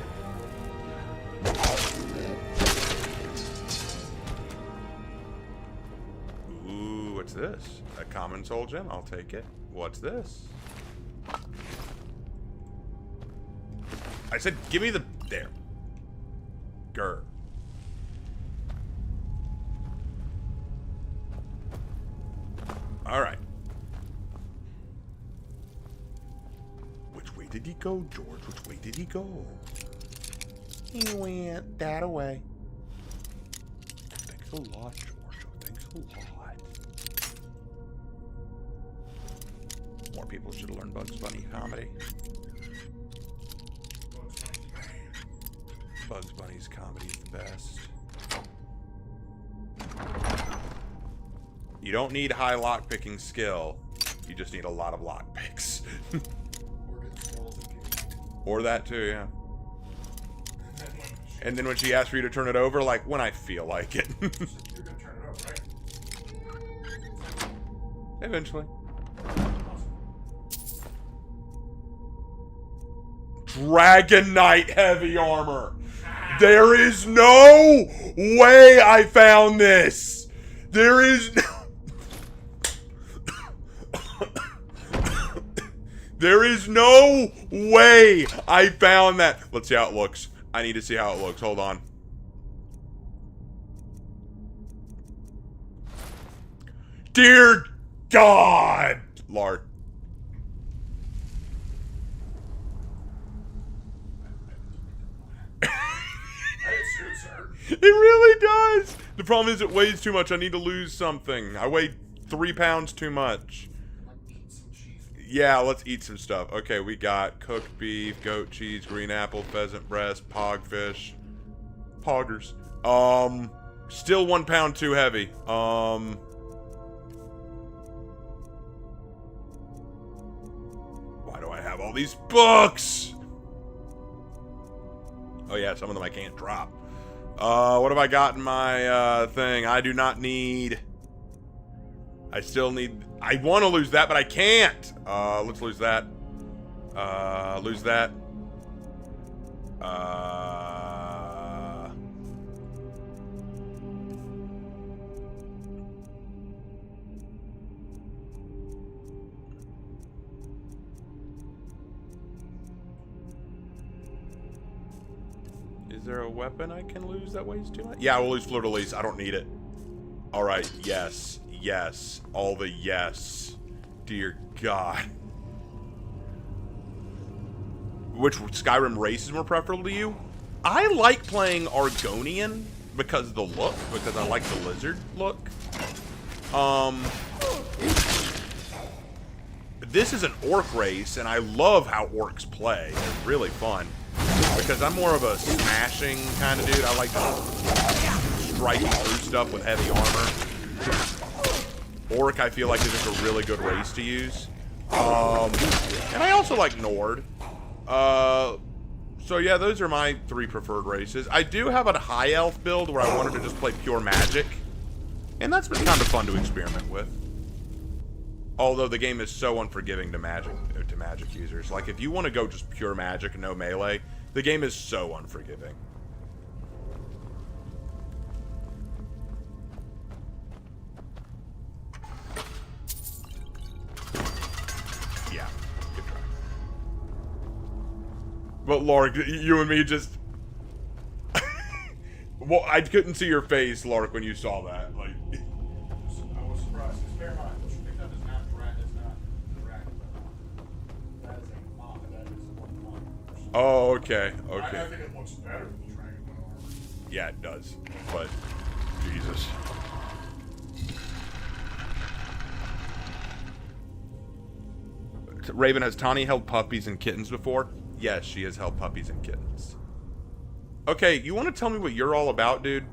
Ooh, what's this? A common soul gem, I'll take it. What's this? I said, give me the... There. Grr. Alright. Which way did he go, George? Which way did he go? He went that way. Thanks a lot, George. Thanks a lot. More people should learn Bugs Bunny comedy. Bugs Bunny's comedy is the best. You don't need high lockpicking skill. You just need a lot of lockpicks. Or that too, yeah. And then when she asks for you to turn it over, like, when I feel like it. You're gonna turn it over, right? Eventually. Dragon Knight heavy armor. There is no way I found this. There is no... There is no way I found that. Let's see how it looks. I need to see how it looks. Hold on. Dear God, Lard. It really does. The problem is it weighs too much. I need to lose something. I weigh 3 pounds too much. Yeah, let's eat some stuff. Okay, we got cooked beef, goat cheese, green apple, pheasant breast, pogfish. Poggers. Still 1 pound too heavy. Why do I have all these books? Oh yeah, some of them I can't drop. What have I got in my, thing? I do not need... I still need... I want to lose that, but I can't! Let's lose that. Lose that. Is there a weapon I can lose that weighs too much? Yeah, we'll lose Fleur-de-Lis. I don't need it. Alright, yes. Yes. All the yes. Dear God. Which Skyrim race is more preferable to you? I like playing Argonian because of the look. Because I like the lizard look. This is an orc race, and I love how orcs play. They're really fun. Because I'm more of a smashing kind of dude. I like striking through stuff with heavy armor. Orc, I feel like, is just a really good race to use. And I also like Nord. So yeah, those are my 3 preferred races. I do have a high elf build where I wanted to just play pure magic. And that's been kind of fun to experiment with. Although the game is so unforgiving to magic users. Like, if you want to go just pure magic, no melee, the game is so unforgiving. Yeah, good try. But Lark, you and me just... Well, I couldn't see your face, Lark, when you saw that. Like... I was surprised. Because bear in mind, what you picked up is not dragon, that is a mod. That is one mod. Oh, okay, okay. I think it looks better than the dragon armor. Yeah, it does. But, Jesus. Raven, has Tani held puppies and kittens before? Yes, she has held puppies and kittens. Okay, you want to tell me what you're all about, dude?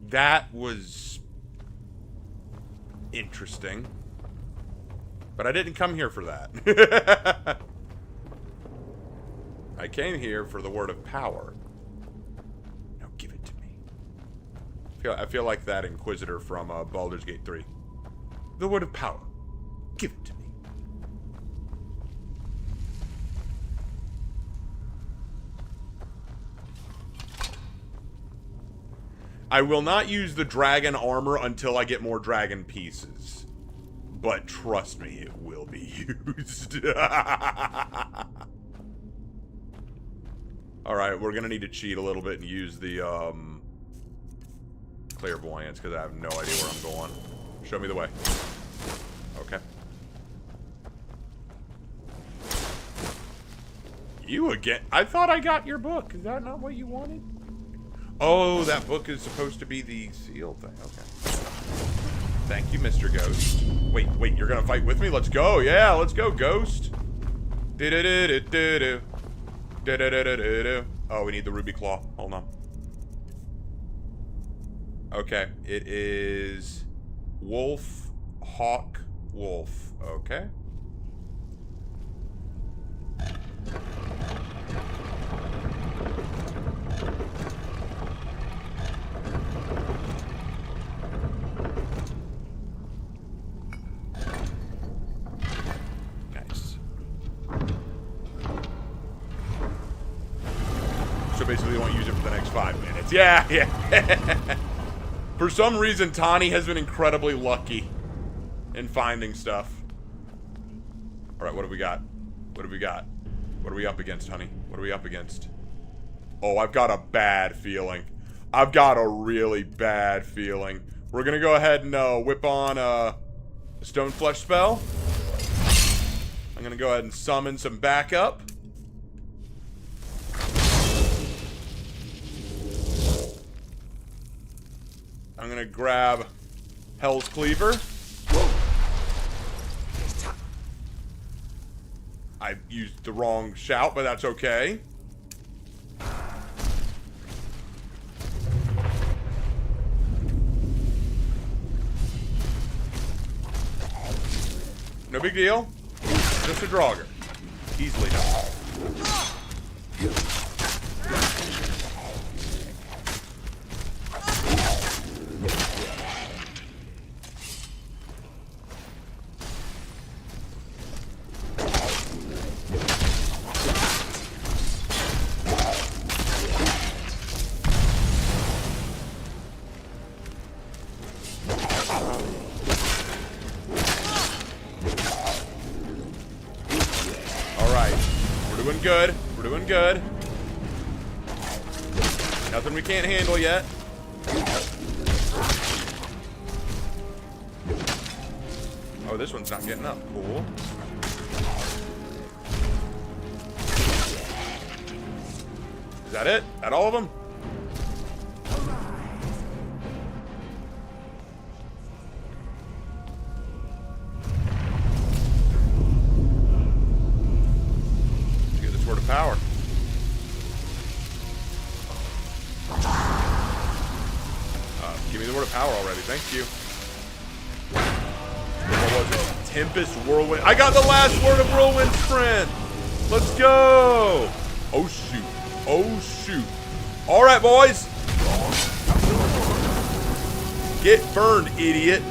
That was interesting. But I didn't come here for that. I came here for the word of power. Now give it to me. I feel like that Inquisitor from Baldur's Gate 3. The word of power. Give it to me. I will not use the dragon armor until I get more dragon pieces. But trust me, it will be used. Alright, we're gonna need to cheat a little bit and use the, clairvoyance, because I have no idea where I'm going. Show me the way. Okay. You again? I thought I got your book. Is that not what you wanted? Oh, that book is supposed to be the seal thing. Okay. Thank you, Mr. Ghost. Wait, you're gonna fight with me? Let's go. Yeah, let's go, Ghost. Do-do-do-do-do-do. Do-do-do-do-do-do. Oh, we need the ruby claw. Hold on. Okay, it is wolf, hawk, wolf. Okay. Nice. So basically they won't use it for the next 5 minutes. Yeah. For some reason, Tani has been incredibly lucky in finding stuff. Alright, what do we got? What do we got? What are we up against, honey? What are we up against? Oh, I've got a bad feeling. I've got a really bad feeling. We're gonna go ahead and whip on a stone flesh spell. I'm gonna go ahead and summon some backup. I'm gonna grab Hell's Cleaver. I used the wrong shout, but that's okay. No big deal. Just a Draugr. Easily done. Good. We're doing good. Nothing we can't handle yet. Oh, this one's not getting up. Cool. Is that it? That all of them? Word of power. Give me the word of power already. Thank you. What was it? Tempest, Whirlwind. I got the last word of Whirlwind Sprint. Let's go. Oh, shoot. Oh, shoot. All right, boys. Get burned, idiot.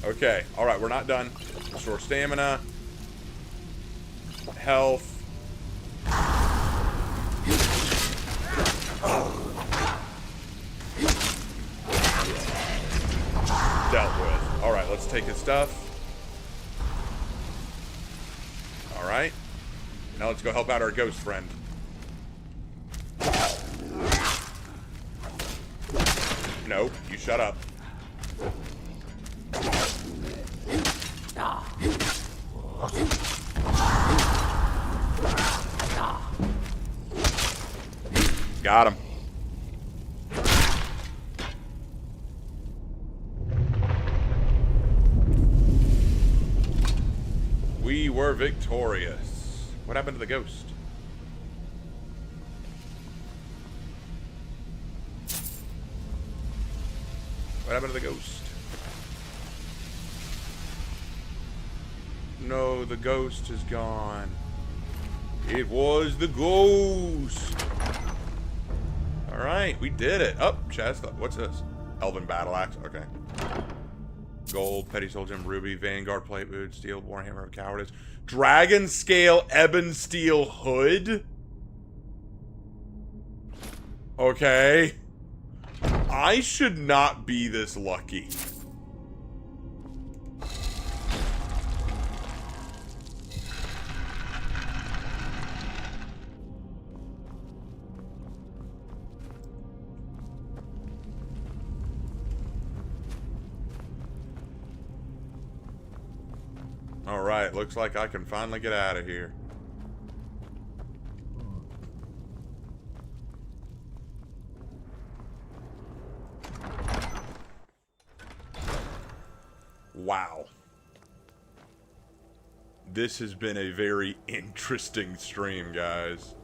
Okay, alright, we're not done. Restore stamina. Health. Dealt with. Alright, let's take his stuff. Alright. Now let's go help out our ghost friend. No, you shut up. Got him. are victorious. What happened to the ghost? What happened to the ghost? No, the ghost is gone. It was the ghost. Alright, we did it. Oh, chest. What's this? Elven battle axe. Okay. Gold, petty soul gem, ruby, vanguard plate boot, steel, warhammer of cowardice, dragon scale, ebon steel hood. Okay. I should not be this lucky. Alright, looks like I can finally get out of here. Wow. This has been a very interesting stream, guys.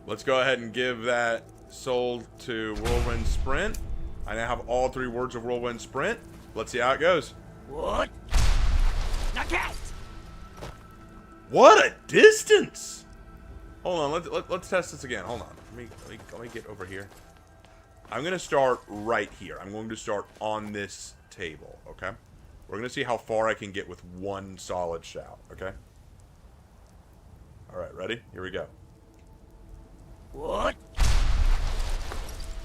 Let's go ahead and give that soul to Whirlwind Sprint. I now have all 3 words of Whirlwind Sprint. Let's see how it goes. What? Not cast. What a distance! Hold on, let's test this again. Hold on. Let me get over here. I'm gonna start right here. I'm going to start on this table, okay? We're gonna see how far I can get with one solid shout, okay? Alright, ready? Here we go. What?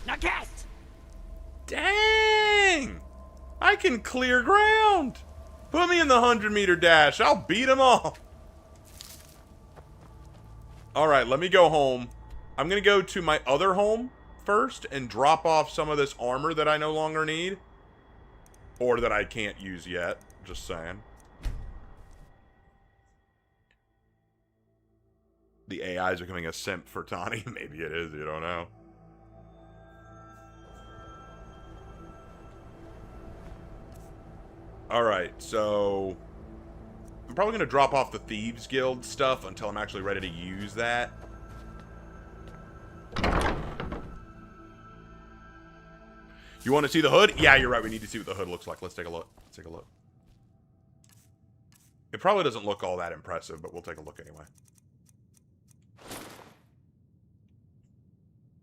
Not cast. Dang! I can clear ground! Put me in the 100-meter dash. I'll beat them all. Alright, let me go home. I'm going to go to my other home first and drop off some of this armor that I no longer need. Or that I can't use yet. Just saying. The AI is becoming a simp for Tani. Maybe it is. You don't know. Alright, so I'm probably going to drop off the Thieves Guild stuff until I'm actually ready to use that. You want to see the hood? Yeah, you're right. We need to see what the hood looks like. Let's take a look. Let's take a look. It probably doesn't look all that impressive, but we'll take a look anyway.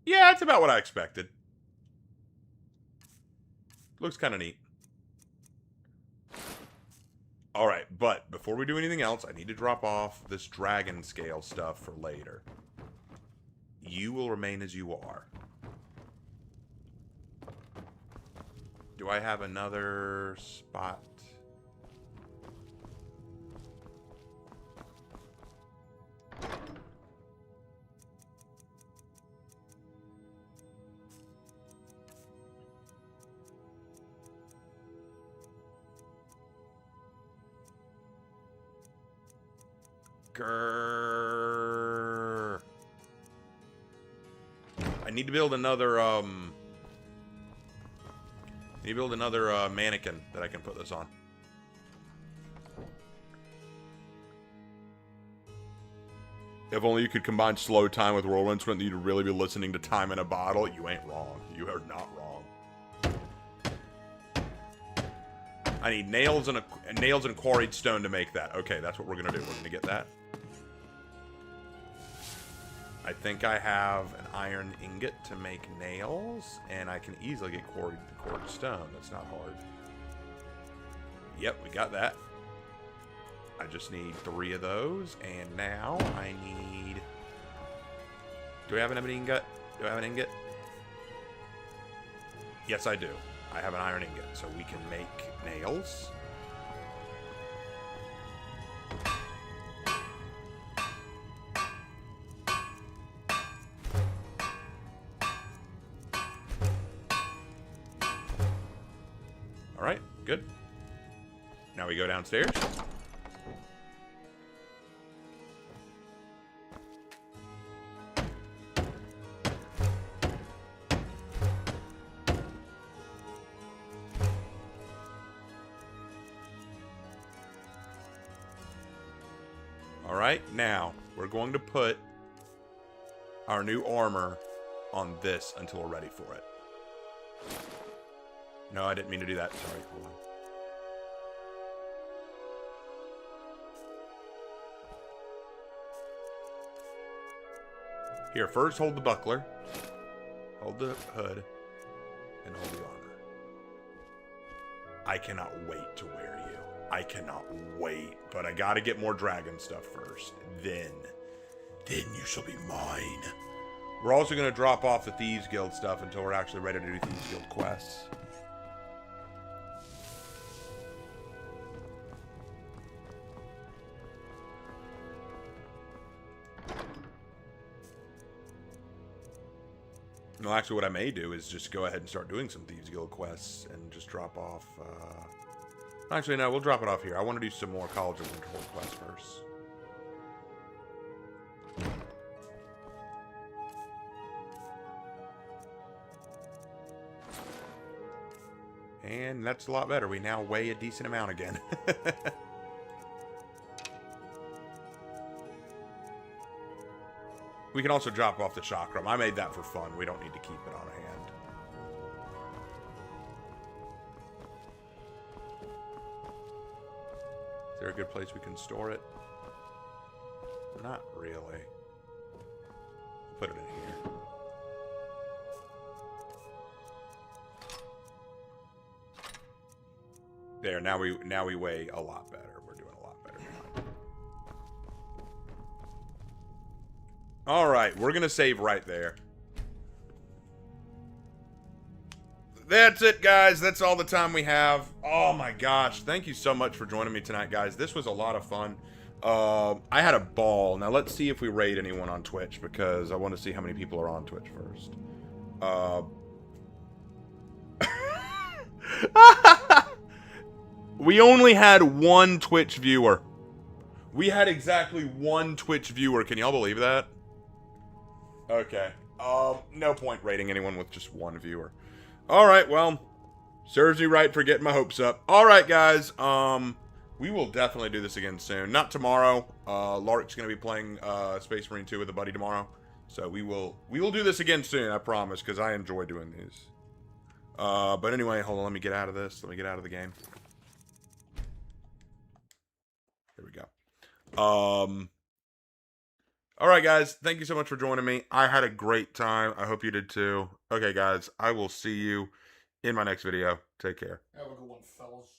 Yeah, it's about what I expected. Looks kind of neat. Alright, but before we do anything else, I need to drop off this dragon scale stuff for later. You will remain as you are. Do I have another spot? Grrr. I need to build another, mannequin that I can put this on. If only you could combine slow time with whirlwind sprint, you'd really be listening to Time in a Bottle. You ain't wrong. You are not wrong. I need nails and quarried stone to make that. Okay, that's what we're gonna do. We're gonna get that. I think I have an iron ingot to make nails, and I can easily get quarried stone. That's not hard. Yep, we got that. I just need 3 of those, and now I need... Do I have an ingot? Do I have an ingot? Yes, I do. I have an iron ingot, so we can make nails. Alright, good. Now we go downstairs. Alright, now, we're going to put our new armor on this until we're ready for it. No, I didn't mean to do that. Sorry, hold on. Here, first hold the buckler, hold the hood, and hold the armor. I cannot wait to wear you. I cannot wait, but I gotta get more dragon stuff first. Then you shall be mine. We're also gonna drop off the Thieves Guild stuff until we're actually ready to do Thieves Guild quests. Well, actually, what I may do is just go ahead and start doing some Thieves Guild quests and just drop off. Actually, no, we'll drop it off here. I want to do some more College of Winterhold quests first. And that's a lot better. We now weigh a decent amount again. We can also drop off the chakram. I made that for fun. We don't need to keep it on hand. Is there a good place we can store it? Not really. Put it in here. There, now we weigh a lot better. We're doing a lot better now. Alright, we're gonna save right there. That's it, guys. That's all the time we have. Oh my gosh. Thank you so much for joining me tonight, guys. This was a lot of fun. I had a ball. Now let's see if we raid anyone on Twitch, because I want to see how many people are on Twitch first. We only had one Twitch viewer. We had exactly one Twitch viewer. Can y'all believe that? Okay. No point rating anyone with just one viewer. Alright, well, serves you right for getting my hopes up. Alright, guys, we will definitely do this again soon. Not tomorrow. Lark's going to be playing Space Marine 2 with a buddy tomorrow. So we will do this again soon, I promise, because I enjoy doing these. But anyway, hold on, let me get out of this. Let me get out of the game. There we go. Alright, guys. Thank you so much for joining me. I had a great time. I hope you did too. Okay, guys. I will see you in my next video. Take care. Have a good one, fellas.